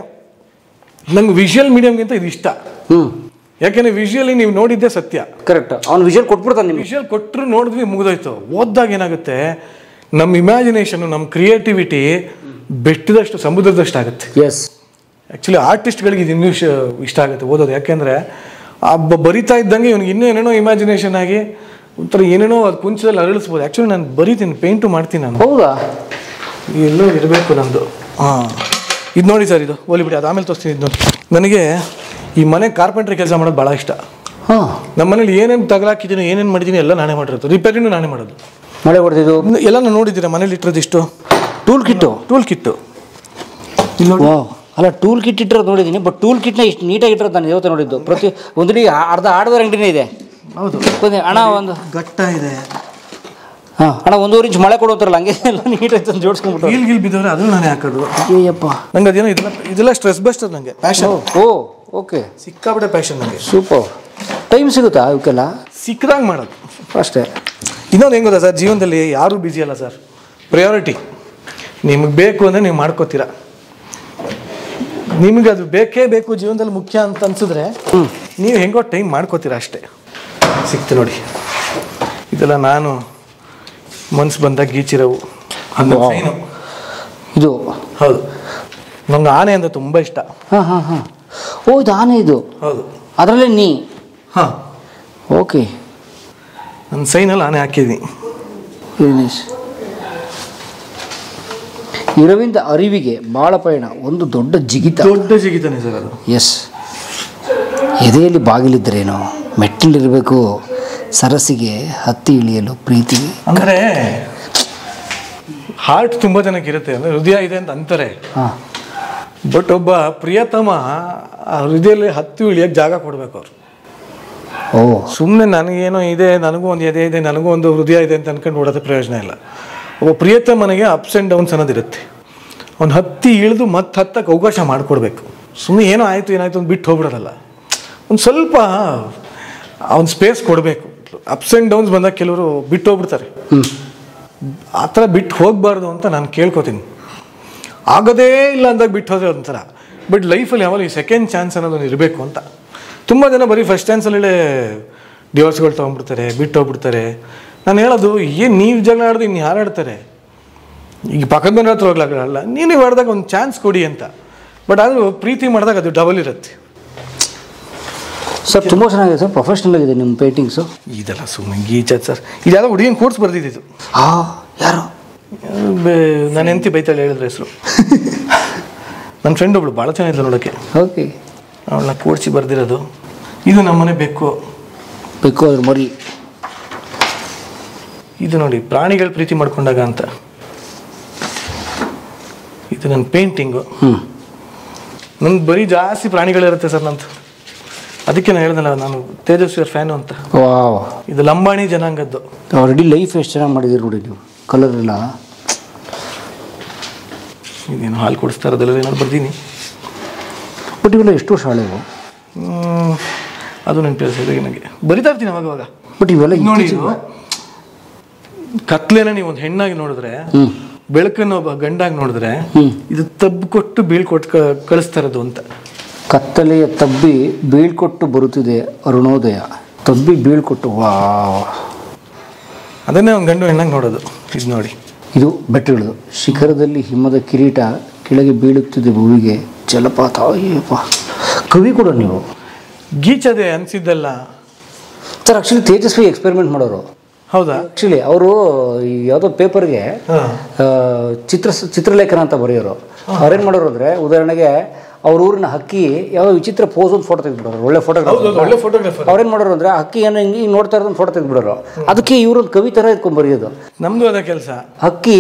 ನಂಗೆ ವಿಷುವಲ್ ಮೀಡಿಯಮ್ಗಿಂತ ಇದು ಇಷ್ಟ. ಯಾಕೆಂದ್ರೆ ವಿಷುವಲಿ ನೀವು ನೋಡಿದ್ದೆ ಸತ್ಯ. ಕರೆಕ್ಟ್. ಅವ್ನು ವಿಷುವಲ್ ಕೊಟ್ಬಿಡ್ತಾನೆ. ವಿಷುವಲ್ ಕೊಟ್ಟರು ನೋಡಿದ್ವಿ, ಮುಗಿದೋಯ್ತು. ಓದಿದಾಗ ಏನಾಗುತ್ತೆ, ನಮ್ಮ ಇಮ್ಯಾಜಿನೇಷನ್, ನಮ್ಮ ಕ್ರಿಯೇಟಿವಿಟಿ ಬೆಟ್ಟದಷ್ಟು, ಸಮುದ್ರದಷ್ಟು ಆಗುತ್ತೆ. ಎಸ್. ಆ್ಯಕ್ಚುಲಿ ಆರ್ಟಿಸ್ಟ್ಗಳಿಗೆ ಇದು ಇನ್ನೂ ಇಷ್ಟ ಆಗುತ್ತೆ ಓದೋದು. ಯಾಕೆಂದರೆ ಬರಿತಾ ಇದ್ದಂಗೆ ಇವ್ನಿಗೆ ಇನ್ನೂ ಏನೇನೋ ಇಮ್ಯಾಜಿನೇಷನ್ ಆಗಿ ಒಂಥರ ಏನೇನೋ ಅದು ಕುಂಚದಲ್ಲಿ ಅರಳಿಸ್ಬೋದು. ಆ್ಯಕ್ಚುಲಿ ನಾನು ಬರೀತೀನಿ, ಪೇಂಟು ಮಾಡ್ತೀನಿ ನಾನು. ಹೌದಾ? ಎಲ್ಲೋ ಇರಬೇಕು ನಂದು. ಇದು ನೋಡಿ ಸರ್, ಇದು ಹೋಲಿ ಬಿಡಿ, ಅದು ಆಮೇಲೆ ತೋರಿಸ್ತೀನಿ. ಇದು ನೋಡಿ, ನನಗೆ ಈ ಮನೆ ಕಾರ್ಪೆಂಟ್ರಿ ಕೆಲಸ ಮಾಡೋದು ಭಾಳ ಇಷ್ಟ. ನಮ್ಮ ಮನೇಲಿ ಏನೇನು ತಗಲಾಕಿದ್ದೀನಿ, ಏನೇನು ಮಾಡಿದ್ದೀನಿ ಎಲ್ಲ ನಾನೇ ಮಾಡಿರೋದು. ರಿಪೇರಿನೂ ನಾನೇ ಮಾಡೋದು. ಮಳೆ ಹೊಡೆದಿದ್ದು ಎಲ್ಲ ನಾನು ನೋಡಿದ್ದೀರಾ ಮನೇಲಿ ಇಟ್ಟಿರೋದು. ಇಷ್ಟು ಟೂಲ್ ಕಿಟ್ಟು ಇಲ್ಲಿ ನೋಡಿ. ಅಲ್ಲ, ಟೂಲ್ ಕಿಟ್ ಇಟ್ಟಿರೋದು ನೋಡಿದ್ದೀನಿ, ಬಟ್ ಟೂಲ್ ಕಿಟ್ನ ಇಷ್ಟು ನೀಟಾಗಿ ಇಟ್ಟಿರೋದು ನಾನು ಇವತ್ತು ನೋಡಿದ್ದು. ಪ್ರತಿ ಒಂದಿಡಿ ಅರ್ಧ ಹಾರ್ಡ್ವೇರ್ ಅಂಗಡಿನೇ ಇದೆ. ಹೌದು ಅಣ್ಣ ಒಂದು ಗಟ್ಟ ಇದೆ. ಹಾಂ ಅಣ್ಣ, 1.5 ಇಂಚ್ ಮಳೆ ಕೊಡುತ್ತಾರಲ್ಲ, ಹಂಗೆ ಎಲ್ಲ ನೀಟಾಗಿ ತಂದು ಜೋಡಿಸ್ಕೊಂಡ್ಬಿಟ್ಟು ಗೀಲ್ ಬಿದ್ದವ್ರೆ ಅದನ್ನು ನಾನೇ ಹಾಕೋದು. ಅಯ್ಯಪ್ಪ, ನಂಗೆ ಅದೇನೋ ಇದೆಲ್ಲ ಸ್ಟ್ರೆಸ್ ಬಸ್ಟರ್, ನನಗೆ ಪ್ಯಾಷನ್. ಓಕೆ, ಸಿಕ್ಕಾಬಿಟ್ಟೆ ಪ್ಯಾಷನ್ ನನಗೆ. ಸೂಪರ್. ಟೈಮ್ ಸಿಗುತ್ತಾ ಇವಕ್ಕೆಲ್ಲ? ಸಿಕ್ಕದಾಗ ಮಾಡೋದು ಅಷ್ಟೇ. ಇನ್ನೊಂದು ಹೆಂಗೆ ಗೊತ್ತಾ ಸರ್, ಜೀವನದಲ್ಲಿ ಯಾರೂ ಬ್ಯುಸಿ ಅಲ್ಲ ಸರ್. ಪ್ರಯಾರಿಟಿ ನಿಮಗೆ ಬೇಕು ಅಂದರೆ ನೀವು ಮಾಡ್ಕೋತೀರಾ. ನಿಮಗೆ ಅದು ಬೇಕೇ ಬೇಕು, ಜೀವನದಲ್ಲಿ ಮುಖ್ಯ ಅಂತ ಅನ್ಸಿದ್ರೆ ನೀವು ಹೆಂಗೋ ಟೈಮ್ ಮಾಡ್ಕೋತೀರಾ ಅಷ್ಟೇ. ಸಿಕ್ತು ನೋಡಿ, ಇದೆಲ್ಲ ನಾನು ಮನ್ಸು ಬಂದಾಗ ಗೀಚಿರೋವು. ಇದು ಹೌದು, ನಂಗೆ ಆನೆ ಅಂದರೆ ತುಂಬ ಇಷ್ಟ. ಹಾಂ. ಓ, ಇದು ಆನೆ. ಇದು ಹೌದು, ಅದರಲ್ಲೇ ನೀ. ಹಾಂ, ಓಕೆ. ನನ್ನ ಸೈನಲ್ಲಿ ಆನೆ ಹಾಕಿದ್ದೀನಿ. ಇರವಿಂದ ಅರಿವಿಗೆ ಬಾಳ ಪಯಣ, ಒಂದು ದೊಡ್ಡ ಜಿಗಿತಾನೆ ಸರ್ ಅದು. ಎಸ್. ಎದೆಯಲ್ಲಿ ಬಾಗಿಲಿದ್ದರೇನೋ, ಮೆಟ್ಟಲಿರಬೇಕು ಸರಸಿಗೆ, ಹತ್ತಿ ಇಳಿಯಲು ಪ್ರೀತಿ. ಅಂದರೆ ಹಾರ್ಟ್ ತುಂಬ ಜನಕ್ಕೆ ಇರುತ್ತೆ, ಅಂದರೆ ಹೃದಯ ಇದೆ ಅಂತ ಅಂತಾರೆ. ಹಾಂ, ಬಟ್ ಒಬ್ಬ ಪ್ರಿಯತಮ ಆ ಹೃದಯದಲ್ಲಿ ಹತ್ತಿ ಇಳಿಯೋಕ್ಕೆ ಜಾಗ ಕೊಡಬೇಕು ಅವರು. ಸುಮ್ಮನೆ ನನಗೇನೋ ಇದೆ, ನನಗೂ ಒಂದು ಎದೆ ಇದೆ, ನನಗೂ ಒಂದು ಹೃದಯ ಇದೆ ಅಂತ ಅನ್ಕೊಂಡು ಓಡೋದೇ ಪ್ರಯೋಜನ ಇಲ್ಲ. ಒಬ್ಬ ಪ್ರಿಯತಮನಿಗೆ ಅಪ್ಸ್ ಆ್ಯಂಡ್ ಡೌನ್ಸ್ ಅನ್ನೋದಿರುತ್ತೆ. ಅವ್ನು ಹತ್ತಿ ಇಳಿದು ಮತ್ತೆ ಹತ್ತಕ್ಕೆ ಅವಕಾಶ ಮಾಡಿಕೊಡ್ಬೇಕು. ಸುಮ್ಮನೆ ಏನೋ ಆಯಿತು ಏನಾಯಿತು ಅಂತ ಬಿಟ್ಟು ಹೋಗ್ಬಿಡೋದಲ್ಲ, ಒಂದು ಸ್ವಲ್ಪ ಅವ್ನು ಸ್ಪೇಸ್ ಕೊಡಬೇಕು. ಅಪ್ಸ್ ಆ್ಯಂಡ್ ಡೌನ್ಸ್ ಬಂದಾಗ ಕೆಲವರು ಬಿಟ್ಟು ಹೋಗ್ಬಿಡ್ತಾರೆ. ಆ ಥರ ಬಿಟ್ಟು ಹೋಗಬಾರ್ದು ಅಂತ ನಾನು ಕೇಳ್ಕೊತೀನಿ. ಆಗೋದೇ ಇಲ್ಲ ಅಂದಾಗ ಬಿಟ್ಟು ಹೋದ್ರೆ ಒಂಥರ. ಬಟ್ ಲೈಫಲ್ಲಿ ಯಾವಾಗ ಈ ಸೆಕೆಂಡ್ ಚಾನ್ಸ್ ಅನ್ನೋದೊಂದು ಇರಬೇಕು ಅಂತ. ತುಂಬ ಜನ ಬರೀ ಫಸ್ಟ್ ಚಾನ್ಸಲ್ಲೇ ಡಿವೋರ್ಸ್ಗಳು ತೊಗೊಂಡ್ಬಿಡ್ತಾರೆ, ಬಿಟ್ಟು ಹೋಗ್ಬಿಡ್ತಾರೆ. ನಾನು ಹೇಳೋದು, ಏನು ನೀವು ಜಗಳ ಆಡೋದು ಇನ್ನು ಯಾರು ಆಡ್ತಾರೆ? ಈಗ ಪಕ್ಕದ ಮನೆ ಹತ್ರ ಹೋಗ್ಲಾಗಲ್ಲ, ನೀವು ಆಡಿದಾಗ ಒಂದು ಚಾನ್ಸ್ ಕೊಡಿ ಅಂತ. ಬಟ್ ಆದರೂ ಪ್ರೀತಿ ಮಾಡಿದಾಗ ಅದು ಡಬಲ್ ಇರುತ್ತೆ ಸರ್. ತುಂಬ ಚೆನ್ನಾಗಿದೆ ಸರ್, ಪ್ರೊಫೆಷ್ನಲ್ ಆಗಿದೆ ನಿಮ್ಮ ಪೇಂಟಿಂಗ್ಸು. ಇದೆಲ್ಲ ಸುಮ್ಮನೆ ಗೀಚದ್ ಸರ್. ಇದ್ಯಾವುದೋ ಹುಡುಗಿನ ಕೋರ್ಸ್ ಬರ್ದಿದ್ದು. ಯಾರು? ನನ್ನ ಹೆಂಡತಿ ಬೈತಾಳೆ ಹೇಳಿದ್ರೆ ಹೆಸರು. ನನ್ನ ಫ್ರೆಂಡ್ ಒಬ್ಳು ಭಾಳ ಚೆನ್ನಾಗಿದ್ಲು ನೋಡೋಕ್ಕೆ. ಓಕೆ. ಅವಳನ್ನ ಕೂಡಿಸಿ ಬರ್ದಿರೋದು. ಇದು ನಮ್ಮನೆ ಬೇಕು ಅದ್ರ ಮರಿ. ಇದು ನೋಡಿ, ಪ್ರಾಣಿಗಳು ಪ್ರೀತಿ ಮಾಡ್ಕೊಂಡಾಗ ಅಂತ. ಇದು ನನ್ನ ಪೇಂಟಿಂಗು. ನಂದು ಬರೀ ಜಾಸ್ತಿ ಪ್ರಾಣಿಗಳಿರುತ್ತೆ ಸರ್ ನಂದು. ಅದಕ್ಕೆ ನಾನು ಹೇಳ್ದಲ್ಲ, ನಾನು ತೇಜಸ್ವಿಯರ್ ಫ್ಯಾನು ಅಂತ. ಇದು ಲಂಬಾಣಿ ಜನಾಂಗದ್ದು. ಆಲ್ರೆಡಿ ಲೈಫ್ ಎಷ್ಟು ಚೆನ್ನಾಗಿ ಮಾಡಿದ್ದೀರಿ ನೋಡಿ ನೀವು. ಕಲರ್ ಎಲ್ಲ ಇದೇನು ಹಾಲು ಕೊಡಿಸ್ತಾ ಇರೋದೆಲ್ಲ ಏನಾದ್ರು ಬರ್ದೀನಿ. ಬಟ್ ಇವೆಲ್ಲ ಎಷ್ಟು ವರ್ಷ ಹಳೆವು? ಅದು ನನ್ನ ಕೆಲಸ ನನಗೆ ಬರಿತಾ ಇರ್ತೀನಿ ಅವಾಗ. ಬಟ್ ಇವೆಲ್ಲ ನೋಡಿ, ಕತ್ಲೇನ ನೀವು ಒಂದು ಹೆಣ್ಣಾಗಿ ನೋಡಿದ್ರೆ, ಬೆಳಕನ್ನು ಒಬ್ಬ ಗಂಡಾಗಿ ನೋಡಿದ್ರೆ, ಇದು ತಬ್ಬು ಕೊಟ್ಟು ಬೀಳ್ಕೊಟ್ಟು ಕಳಿಸ್ತಾ ಇರೋದು ಅಂತ. ಕತ್ತಲೆಯ ತಬ್ಬಿ ಬೀಳ್ಕೊಟ್ಟು ಬರುತ್ತಿದೆ ಅರುಣೋದಯ. ತಬ್ಬಿ ಬೀಳ್ಕೊಟ್ಟು, ವಾ. ಅದನ್ನೇ ಒಂದು ಗಂಡು ಹೆಣ್ಣಾಗಿ ನೋಡೋದು. ಇದು ನೋಡಿ, ಇದು ಬೆಟ್ಟಗಳು. ಶಿಖರದಲ್ಲಿ ಹಿಮದ ಕಿರೀಟ, ಕೆಳಗೆ ಬೀಳುತ್ತಿದೆ ಭೂಮಿಗೆ ಜಲಪಾತ. ಅಯ್ಯಪ್ಪ, ಕವಿ ಕೂಡ ನೀವು. ಗೀಚದೆ ಅನಿಸಿದ್ದಲ್ಲ ಸರ್. ಆ್ಯಕ್ಚುಲಿ ತೇಜಸ್ವಿ ಎಕ್ಸ್ಪೆರಿಮೆಂಟ್ ಮಾಡೋರು. ಹೌದಾ? ಆ್ಯಕ್ಚುಲಿ ಅವರು ಯಾವುದೋ ಪೇಪರ್ಗೆ ಚಿತ್ರಲೇಖನ ಅಂತ ಬರೆಯೋರು. ಅವ್ರೇನು ಮಾಡೋರು ಅಂದರೆ, ಉದಾಹರಣೆಗೆ ಅವ್ರ ಊರಿನ ಹಕ್ಕಿ ಯಾವುದೋ ವಿಚಿತ್ರ ಪೋಸ್ ಒಂದು ಫೋಟೋ ತೆಗೆದುಬಿಡೋರು. ಒಳ್ಳೆ ಫೋಟೋಗ್ರಾಫರ್. ಅವ್ರೇನು ಮಾಡೋರು ಅಂದರೆ, ಹಕ್ಕಿ ಏನೋ ಹಿಂಗೆ ನೋಡ್ತಾ ಇರೋದೊಂದು ಫೋಟೋ ತೆಗೆದುಬಿಡೋರು. ಅದಕ್ಕೆ ಇವ್ರೊಂದು ಕವಿ ಥರ ಇಟ್ಕೊಂಡು ಬರೆಯೋದು. ನಮ್ಮದು ಅದೇ ಕೆಲಸ. ಹಕ್ಕಿ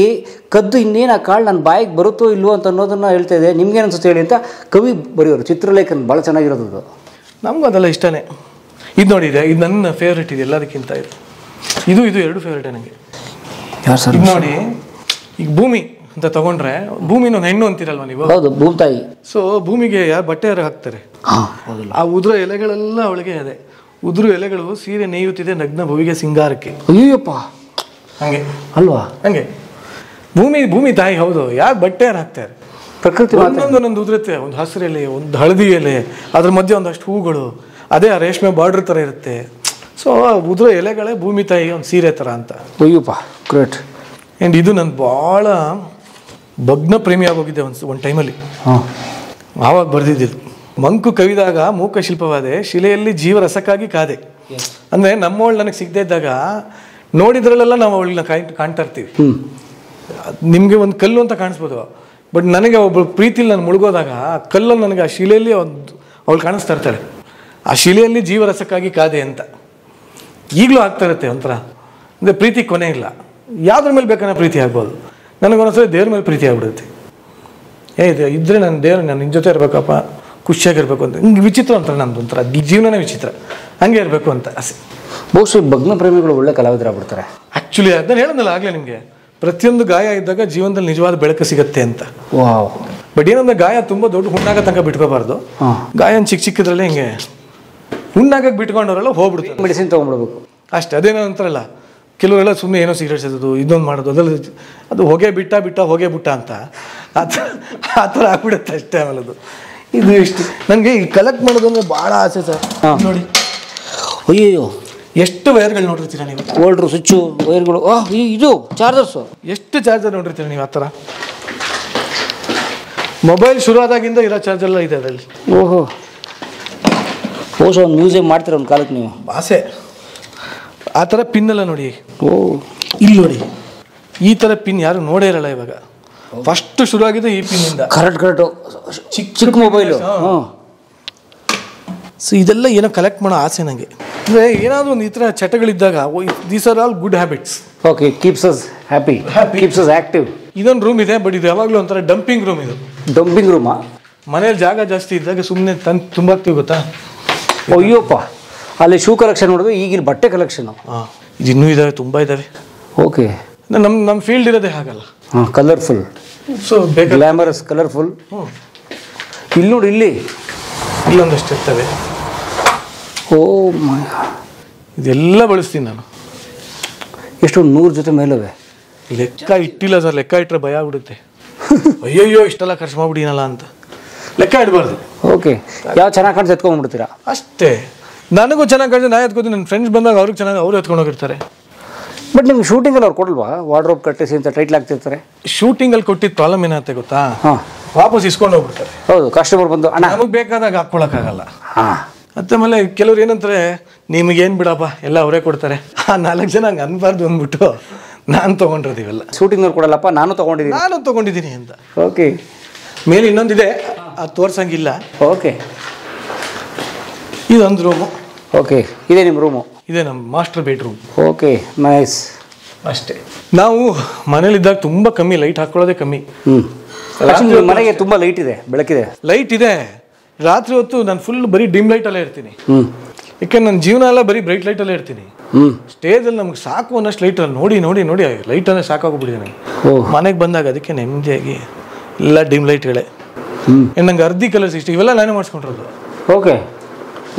ಕದ್ದು ಇನ್ನೇನು ಆ ಕಾಳು ನನ್ನ ಬಾಯಿಗೆ ಬರುತ್ತೋ ಇಲ್ವೋ ಅಂತ ಅನ್ನೋದನ್ನು ಹೇಳ್ತಾ ಇದೆ, ನಿಮ್ಗೇನು ಅನ್ಸುತ್ತೆ ಹೇಳಿ ಅಂತ ಕವಿ ಬರೆಯೋರು. ಚಿತ್ರಲೇಖನ ಭಾಳ ಚೆನ್ನಾಗಿರೋದು. ನಮಗೂ ಅದೆಲ್ಲ ಇಷ್ಟನೇ. ಇದು ನೋಡಿದೆ, ಇದು ನನ್ನ ಫೇವ್ರೇಟ್ ಇದೆ ಎಲ್ಲದಕ್ಕಿಂತ. ಇದು ಎರಡು ಫೇವ್ರೇಟೇ ನನಗೆ. ಇದು ನೋಡಿ, ಈಗ ಭೂಮಿ ಅಂತ ತಗೊಂಡ್ರೆ, ಭೂಮಿನ ಒಂದು ಹೆಣ್ಣು ಅಂತೀರಲ್ವ ನೀವು? ಹೌದು, ಭೂತಾಯಿ. ಸೊ ಭೂಮಿಗೆ ಯಾರು ಬಟ್ಟೆ ಯಾರು ಹಾಕ್ತಾರೆ? ಆ ಉದುರ ಎಲೆಗಳೆಲ್ಲ ಅವಳಿಗೆ ಅದೇ. ಉದುರು ಎಲೆಗಳು ಸೀರೆ ನೇಯುತ್ತಿದೆ ನಗ್ನ ಭೂಮಿಗೆ ಸಿಂಗಾರಕ್ಕೆ. ಅಯ್ಯಪ್ಪ, ಹಂಗೆ ಅಲ್ವಾ? ಹಂಗೆ ಭೂಮಿ ತಾಯಿ. ಹೌದು, ಯಾರು ಬಟ್ಟೆ ಯಾರು ಹಾಕ್ತಾರೆ? ಪ್ರಕೃತಿ ಒಂದೊಂದು ಉದುರುತ್ತೆ. ಒಂದು ಹಸಿರು ಎಲೆ, ಒಂದು ಹಳದಿ ಎಲೆ, ಅದ್ರ ಮಧ್ಯೆ ಒಂದಷ್ಟು ಹೂಗಳು, ಅದೇ ಆ ರೇಷ್ಮೆ ಬಾರ್ಡರ್ ಥರ ಇರುತ್ತೆ. ಸೊ ಉದುರ ಎಲೆಗಳೇ ಭೂಮಿ ತಾಯಿ ಒಂದು ಸೀರೆ ಥರ ಅಂತ. ಅಯ್ಯಪ್ಪ, ಗ್ರೇಟ್. ಆ್ಯಂಡ್ ಇದು ನಾನು ಭಾಳ ಭಗ್ನ ಪ್ರೇಮಿ ಆಗೋಗಿದ್ದೆ ಒಂದು ಟೈಮಲ್ಲಿ. ಆವಾಗ ಬರೆದಿದ್ದು, ಮಂಕು ಕವಿದಾಗ ಮೂಕ ಶಿಲ್ಪವಾದೆ, ಶಿಲೆಯಲ್ಲಿ ಜೀವರಸಕ್ಕಾಗಿ ಕಾದೆ. ಅಂದರೆ ನಮ್ಮವಳು ನನಗೆ ಸಿಗದೇ ಇದ್ದಾಗ ನೋಡಿದ್ರಲ್ಲೆಲ್ಲ ನಾವು ಅವಳನ್ನ ಕಾಣ್ತಾ ಇರ್ತೀವಿ. ನಿಮಗೆ ಒಂದು ಕಲ್ಲು ಅಂತ ಕಾಣಿಸ್ಬೋದು, ಬಟ್ ನನಗೆ ಒಬ್ಬಳು ಪ್ರೀತಿಲಿ ನಾನು ಮುಳುಗೋದಾಗ ಆ ಕಲ್ಲಲ್ಲಿ ನನಗೆ ಆ ಶಿಲೆಯಲ್ಲಿ ಅವಳು ಕಾಣಿಸ್ತಾ ಇರ್ತಾಳೆ. ಆ ಶಿಲೆಯಲ್ಲಿ ಜೀವರಸಕ್ಕಾಗಿ ಕಾದೆ ಅಂತ ಈಗಲೂ ಆಗ್ತಾ ಇರುತ್ತೆ ಒಂಥರ. ಅಂದರೆ ಪ್ರೀತಿ ಕೊನೆ ಇಲ್ಲ, ಯಾವುದ್ರ ಮೇಲೆ ಬೇಕಾದ್ರೆ ಪ್ರೀತಿ ಆಗ್ಬೋದು. ನನಗೊಂದೊಂದ್ಸರಿ ದೇವ್ರ ಮೇಲೆ ಪ್ರೀತಿ ಆಗ್ಬಿಡುತ್ತೆ. ಇದು ಇದ್ದರೆ ನಾನು ದೇವ್ರು ನಾನು ನಿನ್ನ ಜೊತೆ ಇರಬೇಕಪ್ಪ, ಖುಷಿಯಾಗಿರ್ಬೇಕು ಅಂತ. ಹಿಂಗೆ ವಿಚಿತ್ರ ಅಂತಾರೆ ನಮ್ದು ಒಂಥರ ಜೀವನನೇ ವಿಚಿತ್ರ, ಹಂಗೆ ಇರಬೇಕು ಅಂತ ಆಸೆ. ಬಹುಶಃ ಭಗ್ನ ಪ್ರೇಮಿಗಳು ಒಳ್ಳೆ ಕಲಾವಿದರಾಗ್ಬಿಡ್ತಾರೆ. ಆ್ಯಕ್ಚುಲಿ ಅದನ್ನು ಹೇಳೋದಲ್ಲ ಆಗಲೇ ನಿಮಗೆ, ಪ್ರತಿಯೊಂದು ಗಾಯ ಇದ್ದಾಗ ಜೀವನದಲ್ಲಿ ನಿಜವಾದ ಬೆಳಕು ಸಿಗುತ್ತೆ ಅಂತ. ವಾವ್. ಬಟ್ ಏನಂದ್ರೆ ಗಾಯ ತುಂಬ ದೊಡ್ಡ ಹುಣ್ಣಾಗ ತನಕ ಬಿಟ್ಕೋಬಾರ್ದು. ಗಾಯನ ಚಿಕ್ಕದ್ರಲ್ಲೇ ಹಿಂಗೆ ಹುಣ್ಣಾಗಕ್ಕೆ ಬಿಟ್ಕೊಂಡವರೆಲ್ಲ ಹೋಗ್ಬಿಡ್ತಾರೆ, ಮೆಡಿಸಿನ್ ತೊಗೊಂಡ್ಬಿಡ್ಬೇಕು ಅಷ್ಟೇ. ಅದೇನೋ ಅಂತಾರಲ್ಲ, ಕೆಲವರೆಲ್ಲ ಸುಮ್ಮನೆ ಏನೋ ಸಿಗರೇಟ್ ಸೇದೋದು, ಇದೊಂದು ಮಾಡೋದು, ಅದರಲ್ಲಿ ಅದು ಹೊಗೆ ಬಿಟ್ಟ ಹೊಗೆ ಬಿಟ್ಟ ಅಂತ ಆ ಥರ ಆಗ್ಬಿಡುತ್ತೆ ಅಷ್ಟೇ. ಆಮೇಲೆ ಅದು ಇದು ಇಷ್ಟು ನನಗೆ ಈ ಕಲೆಕ್ಟ್ ಮಾಡೋದು ಅಂದರೆ ಭಾಳ ಆಸೆ ಸರ್. ನೋಡಿ ಅಯ್ಯೋ ಎಷ್ಟು ವೈರ್ಗಳು ನೋಡಿರ್ತೀರ ನೀವು, ಓಲ್ಡ್ರು ಸ್ವಿಚ್ಚು ವೈರ್ಗಳು, ಇದು ಚಾರ್ಜರ್ಸು, ಎಷ್ಟು ಚಾರ್ಜರ್ ನೋಡಿರ್ತೀರ ನೀವು ಆ ಥರ. ಮೊಬೈಲ್ ಶುರು ಆದಾಗಿಂದ ಇರೋ ಚಾರ್ಜರ್ಲ್ಲ ಇದೆ ಅದರಲ್ಲಿ. ಓಹೋ, ಬಹುಶಃ ಒಂದು ಮ್ಯೂಸಿಯಂ ಮಾಡ್ತೀರ ಒಂದು ಕಾಲಕ್ಕೆ ನೀವು. ಆಸೆ. ಆ ಥರ ಪಿನ್ನೆಲ್ಲ ನೋಡಿ, ಓ ಇಲ್ಲಿ ನೋಡಿ, ಈ ಥರ ಪಿನ್ ಯಾರು ನೋಡೇ ಇರಲ್ಲ ಇವಾಗ. ಫಸ್ಟ್ ಶುರು ಆಗಿದ್ದು ಈ ಪಿನ್ನಿಂದ. ಕರೆಕ್ಟು ಚಿಕ್ಕ ಮೊಬೈಲು. ಹಾಂ. ಸೊ ಇದೆಲ್ಲ ಏನೋ ಕಲೆಕ್ಟ್ ಮಾಡೋ ಆಸೆ ನನಗೆ. ಅಂದರೆ ಏನಾದರೂ ಒಂದು ಈ ಥರ ಚಟಗಳಿದ್ದಾಗ these are all good habits. Okay, keeps us happy, keeps us active. ಇದೊಂದು ರೂಮ್ ಇದೆ, ಬಟ್ ಇದು ಯಾವಾಗಲೂ ಒಂಥರ ಡಂಪಿಂಗ್ ರೂಮ್. ಇದು ಡಂಪಿಂಗ್ ರೂಮಾ? ಮನೇಲಿ ಜಾಗ ಜಾಸ್ತಿ ಇದ್ದಾಗ ಸುಮ್ಮನೆ ತುಂಬಾಕ್ತೀವಿ ಗೊತ್ತಾ. ಅಯ್ಯೋಪ್ಪ, ಅಲ್ಲಿ ಶೂ ಕಲೆಕ್ಷನ್ ನೋಡಿದ್ರೆ ಈಗಿನ ಬಟ್ಟೆ ಕಲೆಕ್ಷನು. ಹಾಂ, ಇದು ಇನ್ನೂ ಇದ್ದಾವೆ, ತುಂಬ ಇದ್ದಾವೆ. ಓಕೆ, ನಮ್ಮ ಫೀಲ್ಡ್ ಇರೋದೇ ಹಾಗಲ್ಲ. ಹಾಂ, ಕಲರ್ಫುಲ್, ಸೊ ಬೇಕು ಗ್ಲಾಮರಸ್, ಕಲರ್ಫುಲ್. ಇಲ್ಲಿ ನೋಡಿ, ಇಲ್ಲೊಂದಷ್ಟು ಇರ್ತವೆ. ಓ ಮೈ, ಇದೆಲ್ಲ ಬಳಸ್ತೀನಿ ನಾನು. ಎಷ್ಟು 100 ಜೊತೆ ಮೇಲವೆ? ಲೆಕ್ಕ ಇಟ್ಟಿಲ್ಲ ಸರ್, ಲೆಕ್ಕ ಇಟ್ಟರೆ ಭಯ ಆಗ್ಬಿಡುತ್ತೆ. ಅಯ್ಯಯ್ಯೋ ಇಷ್ಟೆಲ್ಲ ಖರ್ಚು ಮಾಡ್ಬಿಟ್ಟಿನಲ್ಲ ಅಂತ ಲೆಕ್ಕ ಇಡಬಾರ್ದು. ಓಕೆ, ಯಾವ ಚೆನ್ನಾಗಿ ಕಾಣಿಸ್ ಎತ್ಕೊಂಡ್ಬಿಡ್ತೀರಾ ಅಷ್ಟೇ. ನನಗೂ ಚೆನ್ನಾಗಿ ಕಾಣಿಸಿ ನಾ ಎತ್ಕೋತೀನಿ, ನನ್ನ ಫ್ರೆಂಡ್ಸ್ ಬಂದಾಗ ಅವ್ರಿಗೆ ಚೆನ್ನಾಗಿ ಅವ್ರು ಎತ್ಕೊಂಡು ಹೋಗಿರ್ತಾರೆ. ಬಟ್ ನಿಮ್ಗೆ ಶೂಟಿಂಗಲ್ಲಿ ಅವ್ರು ಕೊಡಲ್ವಾ? ವಾರ್ಡ್ರೋಬ್ ಕಟ್ಟಿಸಿ ಅಂತ ಟೈಟ್ಲ್ ಆಗ್ತಿರ್ತಾರೆ. ಶೂಟಿಂಗಲ್ಲಿ ಕೊಟ್ಟಿದ್ದ ಪ್ರಾಬ್ಲಮ್ ಏನಾಗುತ್ತೆ ಗೊತ್ತಾ? ಹಾಂ, ವಾಪಸ್ ಇಸ್ಕೊಂಡು ಹೋಗ್ಬಿಡ್ತಾರೆ. ಹೌದು, ಕಸ್ಟಮರ್ ಬಂದು ಅಣ್ಣ ನಮಗೆ ಬೇಕಾದಾಗ ಹಾಕ್ಕೊಳಕ್ಕಾಗಲ್ಲ. ಹಾಂ, ಆಮೇಲೆ ಕೆಲವ್ರು ಏನಂತಾರೆ, ನಿಮಗೇನು ಬಿಡಪ್ಪ ಎಲ್ಲ ಅವರೇ ಕೊಡ್ತಾರೆ. ಆ 4 ಜನ ಹಂಗೆ ಅನ್ಬಾರ್ದು ಅಂದ್ಬಿಟ್ಟು ನಾನು ತೊಗೊಂಡಿರೋದಿವೆಲ್ಲ. ಶೂಟಿಂಗ್ನವ್ರು ಕೊಡಲ್ಲಪ್ಪ, ನಾನು ತೊಗೊಂಡಿದ್ದೀನಿ ಅಂತ. ಓಕೆ, ಮೇಲೆ ಇನ್ನೊಂದಿದೆ, ಅದು ತೋರ್ಸಂಗಿಲ್ಲ. ಓಕೆ, ಇದೊಂದು ರೂಮು. ಓಕೆ, ಇದೇ ನಿಮ್ಮ ರೂಮು? ಇದೇ ನಮ್ಮ ಮಾಸ್ಟರ್ ಬೆಡ್ರೂಮ್. Okay, nice. ಅಷ್ಟೇ. ನಾವು ಮನೇಲಿದ್ದಾಗ ತುಂಬ ಕಮ್ಮಿ ಲೈಟ್ ಹಾಕ್ಕೊಳ್ಳೋದೇ ಕಮ್ಮಿ. ಮನೆಗೆ ತುಂಬ ಲೈಟ್ ಇದೆ, ಬೆಳಕಿದೆ, ಲೈಟ್ ಇದೆ. ರಾತ್ರಿ ಹೊತ್ತು ನಾನು ಫುಲ್ ಬರೀ ಡಿಮ್ ಲೈಟಲ್ಲೇ ಇರ್ತೀನಿ. ಯಾಕೆ ನನ್ನ ಜೀವನ ಎಲ್ಲ ಬರೀ ಬ್ರೈಟ್ ಲೈಟಲ್ಲೇ ಇರ್ತೀನಿ. ಸ್ಟೇಜಲ್ಲಿ ನಮ್ಗೆ ಸಾಕು ಅನ್ನೋಷ್ಟು ಲೈಟ್ ನೋಡಿ ನೋಡಿ ನೋಡಿ ಲೈಟಲ್ಲೇ ಸಾಕಾಗೋಗ್ಬಿಟ್ಟಿದೆ ನನಗೆ. ಮನೆಗೆ ಬಂದಾಗ ಅದಕ್ಕೆ ನೆಮ್ಮದಿಯಾಗಿ ಎಲ್ಲ ಡಿಮ್ ಲೈಟ್ಗಳೇ. ನಂಗೆ ಅರ್ಧಿ ಕಲರ್ಸ್ ಇಷ್ಟ, ಇವೆಲ್ಲ ನಾನೇ ಮಾಡಿಸ್ಕೊಂಡಿರೋದು. ಓಕೆ,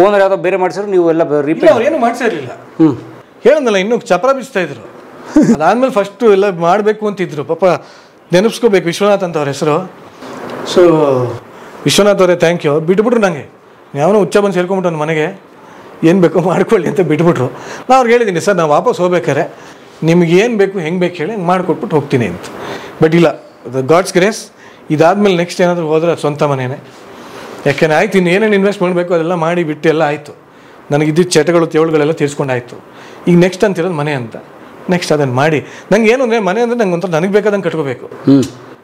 ಓನರ್ ಯಾವುದೋ ಬೇರೆ ಮಾಡಿಸಿದ್ರು, ನೀವು ಎಲ್ಲ ರಿಪೇರ್? ಅವ್ರು ಏನು ಮಾಡಿಸೇ ಇರಲಿಲ್ಲ. ಹೇಳಂದಲ್ಲ, ಇನ್ನೂ ಚಪ್ರ ಬಿಚ್ತಾ ಇದ್ರು. ಅದಾದ್ಮೇಲೆ ಫಸ್ಟು ಎಲ್ಲ ಮಾಡಬೇಕು ಅಂತಿದ್ರು. ಪಾಪ ನೆನಪಿಸ್ಕೋಬೇಕು, ವಿಶ್ವನಾಥ್ ಅಂತ ಅವ್ರ ಹೆಸರು. ಸೊ ವಿಶ್ವನಾಥ್ ಅವರೇ ಥ್ಯಾಂಕ್ ಯು. ಬಿಟ್ಬಿಟ್ರು ನನಗೆ, ಯಾವನೋ ಹುಚ್ಚ ಬಂದು ಸೇರ್ಕೊಂಬಿಟ್ಟು ನನ್ನ ಮನೆಗೆ ಏನು ಬೇಕೋ ಮಾಡ್ಕೊಳ್ಳಿ ಅಂತ ಬಿಟ್ಬಿಟ್ರು. ನಾನು ಅವ್ರಿಗೆ ಹೇಳಿದ್ದೀನಿ, ಸರ್ ನಾವು ವಾಪಸ್ ಹೋಗ್ಬೇಕಾರೆ ನಿಮ್ಗೆ ಏನು ಬೇಕು ಹೆಂಗೆ ಬೇಕು ಹೇಳಿ ಹಂಗೆ ಮಾಡಿಕೊಟ್ಬಿಟ್ಟು ಹೋಗ್ತೀನಿ ಅಂತ. ಬಟ್ ಇಲ್ಲ, ಗಾಡ್ಸ್ ಗ್ರೇಸ್. ಇದಾದ್ಮೇಲೆ ನೆಕ್ಸ್ಟ್ ಏನಾದರೂ ಹೋದ್ರೆ ಅದು ಸ್ವಂತ ಮನೆಯೇ. ಯಾಕೆಂದರೆ ಆಯ್ತು, ಇನ್ನು ಏನೇನು ಇನ್ವೆಸ್ಟ್ ಮಾಡಬೇಕು ಅದೆಲ್ಲ ಮಾಡಿ ಬಿಟ್ಟು ಎಲ್ಲ ಆಯಿತು. ನನಗಿದ್ದಿದ್ದು ಚಟಗಳು ತೇವಳುಗಳೆಲ್ಲ ತೀರ್ಸ್ಕೊಂಡಾಯಿತು. ಈಗ ನೆಕ್ಸ್ಟ್ ಅಂತಿರೋದು ಮನೆ ಅಂತ. ನೆಕ್ಸ್ಟ್ ಅದನ್ನು ಮಾಡಿ ನಂಗೆ ಏನು ಅಂದರೆ ಮನೆ ಅಂದರೆ ನಂಗೆ ಒಂಥರ ನನಗೆ ಬೇಕಾದಂಗೆ ಕಟ್ಕೋಬೇಕು.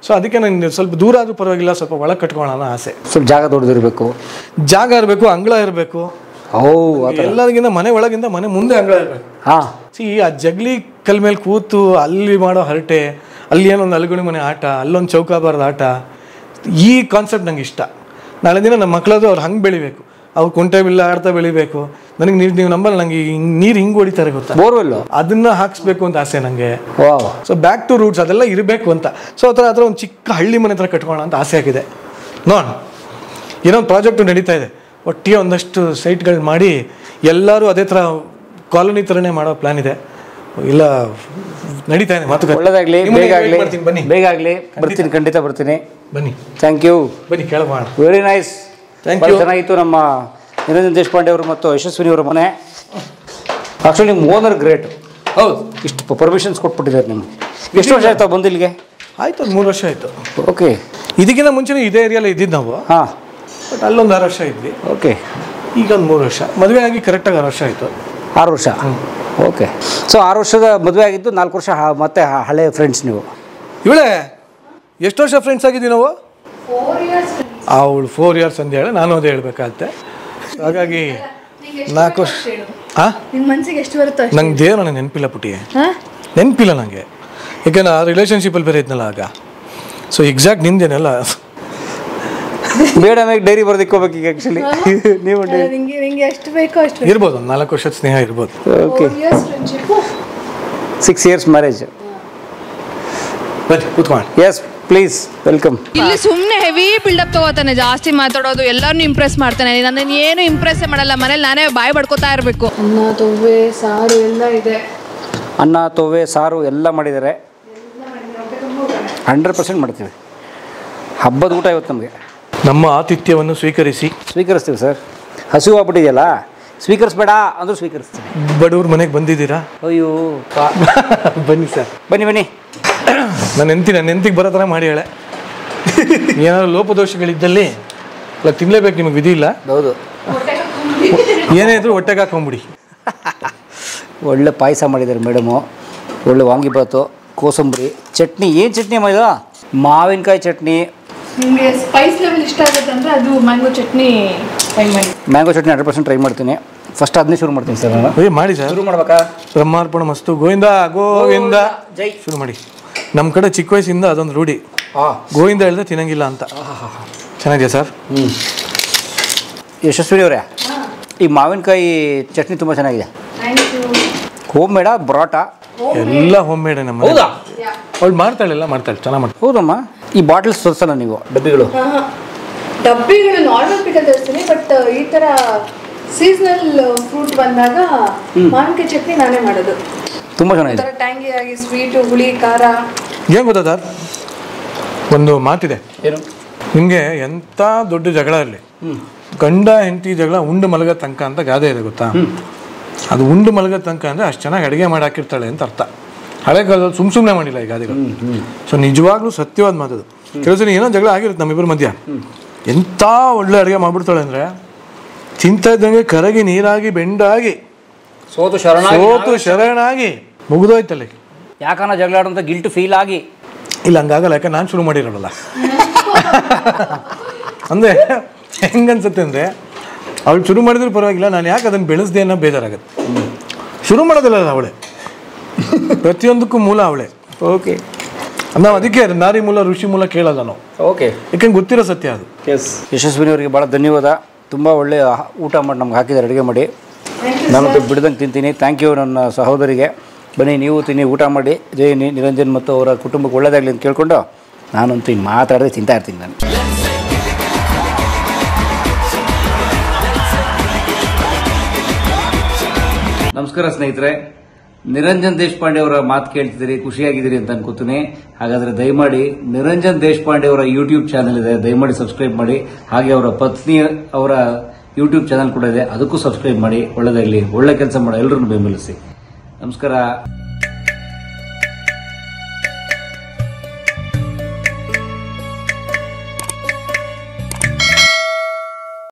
ಸೊ ಅದಕ್ಕೆ ನಂಗೆ ಸ್ವಲ್ಪ ದೂರ ಆದರೂ ಪರವಾಗಿಲ್ಲ, ಸ್ವಲ್ಪ ಒಳಗೆ ಕಟ್ಕೊಳ್ಳೋಣ ಆಸೆ. ಸ್ವಲ್ಪ ಜಾಗ ದೊಡ್ಡದಿರಬೇಕು, ಜಾಗ ಇರಬೇಕು, ಅಂಗಳ ಇರಬೇಕು. ಎಲ್ಲರಿಗಿಂತ ಮನೆ ಒಳಗಿಂದ ಮನೆ ಮುಂದೆ ಅಂಗಳ ಇರಬೇಕು. ಹಾಂ, ಆ ಜಗ್ಲಿ ಕಲ್ ಮೇಲೆ ಕೂತು ಅಲ್ಲಿ ಮಾಡೋ ಹರಟೆ, ಅಲ್ಲಿ ಏನೊಂದು ಅಲ್ಗುಣಿ ಮನೆ ಆಟ, ಅಲ್ಲೊಂದು ಚೌಕಾಬಾರದ ಆಟ, ಈ ಕಾನ್ಸೆಪ್ಟ್ ನಂಗೆ ಇಷ್ಟ. ನಾಳೆ ದಿನ ನಮ್ಮ ಮಕ್ಕಳದು ಅವ್ರು ಹಂಗೆ ಬೆಳಿಬೇಕು, ಅವ್ರು ಕುಂಟೆ ಬಿಲ್ಲ ಆಡ್ತಾ ಬೆಳಿಬೇಕು. ನನಗೆ ನೀವು ನಂಬಲ್ಲ, ನನಗೆ ನೀರು ಹಿಂಗೆ ಹೊಡಿತಾರೆ ಗೊತ್ತಾ, ಬೋರ್ವೆಲ್, ಅದನ್ನ ಹಾಕ್ಸ್ಬೇಕು ಅಂತ ಆಸೆ ನನಗೆ. ಸೊ ಬ್ಯಾಕ್ ಟು ರೂಟ್ಸ್ ಅದೆಲ್ಲ ಇರಬೇಕು ಅಂತ. ಸೊ ಆ ಥರ ಒಂದು ಚಿಕ್ಕ ಹಳ್ಳಿ ಮನೆ ಥರ ಕಟ್ಕೊಳ್ಳೋಣ ಅಂತ ಆಸೆ ಆಗಿದೆ. ನೋಡೋಣ, ಏನೋ ಒಂದು ಪ್ರಾಜೆಕ್ಟು ನಡೀತಾ ಇದೆ. ಒಟ್ಟಿಗೆ ಒಂದಷ್ಟು ಸೈಟ್ಗಳು ಮಾಡಿ ಎಲ್ಲರೂ ಅದೇ ಥರ ಕಾಲೋನಿ ಥರನೇ ಮಾಡೋ ಪ್ಲ್ಯಾನ್ ಇದೆ. ಇಲ್ಲ ನಡೀತಾ ಇದೆ ಮಾತುಕತೆ. ಒಳ್ಳೆದಾಗಲಿ, ಬನ್ನಿ, ಬೇಗ ಆಗಲಿ. ಬರ್ತೀನಿ, ಖಂಡಿತ ಬರ್ತೀನಿ. ಬನ್ನಿ, ಥ್ಯಾಂಕ್ ಯು. ಬನ್ನಿ, ಕೇಳೋಣ. Very nice, thank you. ಚೆನ್ನಾಗಿತ್ತು. ನಮ್ಮ ನಿರಂಜನ್ ದೇಶಪಾಂಡೆ ಅವರು ಮತ್ತು ಯಶಸ್ವಿನಿ ಅವರ ಮನೆ. ಆ್ಯಕ್ಚುಲಿ ನಿಮ್ಮ ಓನರ್ ಗ್ರೇಟ್. ಹೌದು, ಇಷ್ಟು ಪರ್ಮಿಷನ್ಸ್ ಕೊಟ್ಬಿಟ್ಟಿದ್ದಾರೆ ನಿಮ್ಗೆ. ಎಷ್ಟು ವರ್ಷ ಆಯ್ತು ಬಂದು ಇಲ್ಲಿಗೆ? ಆಯ್ತು, ಅದು 3 ವರ್ಷ ಆಯಿತು. ಓಕೆ, ಇದಕ್ಕಿಂತ ಮುಂಚೆನೇ ಇದೇ ಏರಿಯಾಲೇ ಇದ್ದಿದ್ದು ನಾವು. ಹಾಂ, ಬಟ್ ಅಲ್ಲೊಂದು 6 ವರ್ಷ ಇದ್ವಿ. ಓಕೆ, ಈಗ ಒಂದು 3 ವರ್ಷ. ಮದುವೆ ಆಗಿ ಕರೆಕ್ಟಾಗಿ 6 ವರ್ಷ ಆಯಿತು. 6 ವರ್ಷ. ಓಕೆ. ಸೊ 6 ವರ್ಷದ ಮದುವೆ ಆಗಿದ್ದು, 4 ವರ್ಷ ಮತ್ತೆ ಹಳೆ ಫ್ರೆಂಡ್ಸ್ ನೀವು. ಇವಳೇ ಎಷ್ಟು ವರ್ಷ ಫ್ರೆಂಡ್ಸ್ ಆಗಿದ್ದೀವಿ ನಾವು? 4 years. ಅವಳು 4 years ಅಂತ ಹೇಳಿ ನಾನು ಅದೇ ಹೇಳ್ಬೇಕಾಗತ್ತೆ. ಹಾಗಾಗಿ 4 ವರ್ಷ. ನಿಮ್ಮ ಮನಸ್ಸಿಗೆ ಎಷ್ಟು ಬರುತ್ತೋ ನಂಗೆ ದೇವ್ರ ನನಗೆ ನೆನಪಿಲ್ಲ ಪುಟ್ಟಿ, ನೆನಪಿಲ್ಲ ನನಗೆ. ಯಾಕೆಂದ್ರೆ ಆ ರಿಲೇಷನ್ಶಿಪ್ಪಲ್ಲಿ ಬೇರೆ ಇದ್ನಲ್ಲ ಆಗ. ಸೊ ಎಕ್ಸಾಕ್ಟ್ ನಿಂದೇನೆಲ್ಲ ಬೇಡ, ಡೈರಿ ಬರ್ದಿಕ್ಕೋಬೇಕು ಈಗ. ಆ್ಯಕ್ಚುಲಿ ನೀವು ನಿಂಗೆ ಎಷ್ಟು ಬೇಕೋ ಅಷ್ಟು ಇರ್ಬೋದು, 4 ವರ್ಷದ ಸ್ನೇಹ ಇರ್ಬೋದು. ಓಕೆ. 6 years marriage. ಬನ್ನಿ ಕೂತ್ಕೊಂಡು. Yes please, welcome. ಇಲ್ಲಿ ಸುಮ್ಮನೆ ಹೆವಿ ಬಿಲ್ಡಪ್ ತಗೋತಾನೆ, ಜಾಸ್ತಿ ಮಾತಾಡೋದು, ಎಲ್ಲರನ್ನೂ ಇಂಪ್ರೆಸ್ ಮಾಡ್ತಾನೆ. ನನ್ನ ಏನು ಇಂಪ್ರೆಸ್ ಮಾಡಲ್ಲ, ಮನೇಲಿ ನಾನೇ ಬಾಯಿ ಬಡ್ಕೋತಾ ಇರಬೇಕು. ಅನ್ನ ತೊವ್ವೆ ಸಾರು ಎಲ್ಲ ಇದೆ. ಅನ್ನ ತೊವ್ವೆ ಸಾರು ಎಲ್ಲ ಮಾಡಿದ್ದಾರೆ. 100% ಮಾಡ್ತೀವಿ. ಹಬ್ಬದ ಊಟ ಇವತ್ತು ನಮಗೆ. ನಮ್ಮ ಆತಿಥ್ಯವನ್ನು ಸ್ವೀಕರಿಸ್ತೀವಿ ಸರ್. ಹಸಿವು ಆಗ್ಬಿಟ್ಟಿದೆಯಲ್ಲ, ಸ್ವೀಕರಿಸ್ಬೇಡ ಅಂದರೂ ಸ್ವೀಕರಿಸ್ತೀವಿ. ಬಡವ್ರ ಮನೆಗೆ ಬಂದಿದ್ದೀರಾ? ಅಯ್ಯೋ ಬನ್ನಿ ಸರ್, ಬನ್ನಿ. ನನ್ನ ನೆಂತಿಗೆ ಬರೋ ಥರ ಮಾಡಿ ಹೇಳೆ. ಏನಾದ್ರು ಲೋಪದೋಷಗಳಿದ್ದಲ್ಲಿ ಅಲ್ಲ, ತಿನ್ನಲೇಬೇಕು, ನಿಮಗೆ ವಿಧಿ ಇಲ್ಲ. ಹೌದು, ಏನೇ ಇದ್ರು ಹೊಟ್ಟೆಗೆ ಹಾಕೊಂಬಿಡಿ. ಒಳ್ಳೆ ಪಾಯಸ ಮಾಡಿದ್ದಾರೆ ಮೇಡಮು, ಒಳ್ಳೆ ವಾಂಗಿಬಾತು, ಕೋಸಂಬರಿ, ಚಟ್ನಿ. ಏನು ಚಟ್ನಿ ಮಾಡಿದ? ಮಾವಿನಕಾಯಿ ಚಟ್ನಿ. ನಿಮಗೆ ಸ್ಪೈಸ್ ಲೆವೆಲ್ ಇಷ್ಟ ಆಗುತ್ತೆ ಅಂದರೆ ಅದು ಮ್ಯಾಂಗೋ ಚಟ್ನಿ ಟ್ರೈ ಮಾಡಿ. ಮ್ಯಾಂಗೋ ಚಟ್ನಿ 100% ಟ್ರೈ ಮಾಡ್ತೀನಿ. ಫಸ್ಟ್ ಅದನ್ನೇ ಶುರು ಮಾಡ್ತೀನಿ ಸರ್ ನಾನು. ಮಾಡಿ ಸರ್. ಶುರು ಮಾಡ್ಬೇಕಾ? ಬ್ರಹ್ಮಾರ್ಪಣ ಮಸ್ತು, ಗೋವಿಂದ ಗೋವಿಂದ ಜೈ. ಶುರು ಮಾಡಿ. ನಮ್ಮ ಕಡೆ ಚಿಕ್ಕ ವಯಸ್ಸಿಂದ ಅದೊಂದು ರೂಢಿ, ಗೋವಿಂದ ಹೇಳಿದ್ರೆ ತಿನ್ನಂಗಿಲ್ಲ ಅಂತ. ಚೆನ್ನಾಗಿದೆಯಾ ಸರ್? ಯಶಸ್ವಿನಿ ಅವರೇ, ಈ ಮಾವಿನಕಾಯಿ ಚಟ್ನಿ ತುಂಬ ಚೆನ್ನಾಗಿದೆ. ಹೋಮ್ ಮೇಡ ಬರೋಟ ಎಲ್ಲ ಹೋಮ್ ಮೇಡ್ ನಮ್ಮ. ಹೌದಾ? ಅವಳು ಮಾಡ್ತಾಳೆ, ಎಲ್ಲ ಮಾಡ್ತಾಳೆ, ಚೆನ್ನಾಗಿ ಮಾಡ್ತಾಳೆ. ಹೌದಮ್ಮ. ಈ ಬಾಟಲ್ಸ್ ತೋರಿಸಲ್ಲ ನೀವು? ಡಬ್ಬಿಗಳು ನಾರ್ಮಲ್ ಪಿಕಲ್ ತರಿಸ್ತೀನಿ, ಬಟ್ ಈ ಥರ ಸೀಸನಲ್ ಫ್ರೂಟ್ ಬಂದಾಗ ಮಾವಿನಕಾಯಿ ಚಟ್ನಿ ನಾನೇ ಮಾಡೋದು. ತುಂಬ ಚೆನ್ನಾಗಿದೆ. ಟ್ಯಾಂಗಿ ಆಗಿ ಸ್ವೀಟು, ಹುಳಿ, ಖಾರ. ಏನು ಗೊತ್ತಾ ಸರ್, ಒಂದು ಮಾತಿದೆ. ಏನು? ನಿಮಗೆ ಎಂಥ ದೊಡ್ಡ ಜಗಳ ಇರಲಿ, ಗಂಡ ಹೆಂಡತಿ ಜಗಳ ಉಂಡು ಮಲಗ ತನಕ ಅಂತ ಗಾದೆ ಇದೆ ಗೊತ್ತಾ? ಅದು ಉಂಡು ಮಲಗ ತನಕ ಅಂದರೆ ಅಷ್ಟು ಚೆನ್ನಾಗಿ ಅಡುಗೆ ಮಾಡಿ ಹಾಕಿರ್ತಾಳೆ ಅಂತ ಅರ್ಥ. ಹಳೆ ಕಾಲದಲ್ಲಿ ಸುಮ್ಮನೆ ಮಾಡಿಲ್ಲ ಈ ಗಾದೆಗಳು. ಸೊ ನಿಜವಾಗ್ಲೂ ಸತ್ಯವಾದ ಮಾತದು. ಕೆಲವು ಸಲ ಏನೋ ಜಗಳ ಆಗಿರುತ್ತೆ ನಮ್ಮಿಬ್ಬರ ಮಧ್ಯ, ಎಂಥ ಒಳ್ಳೆ ಅಡುಗೆ ಮಾಡ್ಬಿಡ್ತಾಳೆ ಅಂದರೆ ತಿಂತ ಇದ್ದಂಗೆ ಕರಗಿ ನೀರಾಗಿ ಬೆಂಡಾಗಿ ಸೋತು ಶರಣಾಗಿ ಮುಗಿದೋಯ್ತಲ್ಲಿ. ಯಾಕನ್ನ ಜಗಳ ಆಡುವಂಥ ಗಿಲ್ಟ್ ಫೀಲ್ ಆಗಿ. ಇಲ್ಲ, ಹಂಗಾಗಲ್ಲ, ಯಾಕೆ ನಾನು ಶುರು ಮಾಡಿರೋಲ್ಲ. ಅಂದರೆ ಹೆಂಗನ್ಸುತ್ತೆ ಅಂದರೆ ಅವಳು ಶುರು ಮಾಡಿದ್ರು ಪರವಾಗಿಲ್ಲ, ನಾನು ಯಾಕೆ ಅದನ್ನು ಬೆಳೆಸ್ದೆ ಅನ್ನೋ ಬೇಜಾರಾಗುತ್ತೆ. ಶುರು ಮಾಡೋದಿಲ್ಲ ಅವಳೆ, ಪ್ರತಿಯೊಂದಕ್ಕೂ ಮೂಲ ಅವಳೆ. ಓಕೆ. ನಾವು ಅದಕ್ಕೆ ನಾರಿ ಮೂಲ ಋಷಿ ಮೂಲ ಕೇಳಲ್ಲ ನಾವು. ಓಕೆ. ಯಾಕೆಂದ್ರೆ ಗೊತ್ತಿರೋ ಸತ್ಯ ಅದು. ಎಸ್. ಯಶಸ್ವಿನಿ ಅವರಿಗೆ ಭಾಳ ಧನ್ಯವಾದ. ತುಂಬ ಒಳ್ಳೆ ಊಟ ಮಾಡಿ ನಮ್ಗೆ ಹಾಕಿದ್ದಾರೆ, ಅಡುಗೆ ಮಾಡಿ. ನಾನಂತೂ ಬಿಡ್ದಂಗೆ ತಿಂತೀನಿ. ಥ್ಯಾಂಕ್ ಯು ನನ್ನ ಸಹೋದರಿಗೆ. ಬನ್ನಿ ನೀವು ತಿನ್ನಿ, ಊಟ ಮಾಡಿ. ಜೈ ನಿರಂಜನ್ ಮತ್ತು ಅವರ ಕುಟುಂಬಕ್ಕೆ ಒಳ್ಳೆಯದಾಗಲಿ ಅಂತ ಕೇಳ್ಕೊಂಡು ನಾನಂತೂ ಹಿಂಗೆ ಮಾತಾಡಿದ್ರೆ ತಿಂತಾ ಇರ್ತೀನಿ ನಾನು. ನಮಸ್ಕಾರ ಸ್ನೇಹಿತರೆ, ನಿರಂಜನ್ ದೇಶಪಾಂಡೆ ಅವರ ಮಾತು ಕೇಳ್ತಿದ್ದೀರಿ, ಖುಷಿಯಾಗಿದ್ದೀರಿ ಅಂತ ಅನ್ಕೋತೀನಿ. ಹಾಗಾದ್ರೆ ದಯಮಾಡಿ ನಿರಂಜನ್ ದೇಶಪಾಂಡೆ ಅವರ ಯೂಟ್ಯೂಬ್ ಚಾನಲ್ ಇದೆ, ದಯಮಾಡಿ ಸಬ್ಸ್ಕ್ರೈಬ್ ಮಾಡಿ. ಹಾಗೆ ಅವರ ಪತ್ನಿ ಅವರ ಯೂಟ್ಯೂಬ್ ಚಾನಲ್ ಕೂಡ ಇದೆ, ಅದಕ್ಕೂ ಸಬ್ಸ್ಕ್ರೈಬ್ ಮಾಡಿ. ಒಳ್ಳೆದಾಗಲಿ, ಒಳ್ಳೆ ಕೆಲಸ ಮಾಡೋ ಎಲ್ಲರನ್ನು ಬೆಂಬಲಿಸಿ. ನಮಸ್ಕಾರ.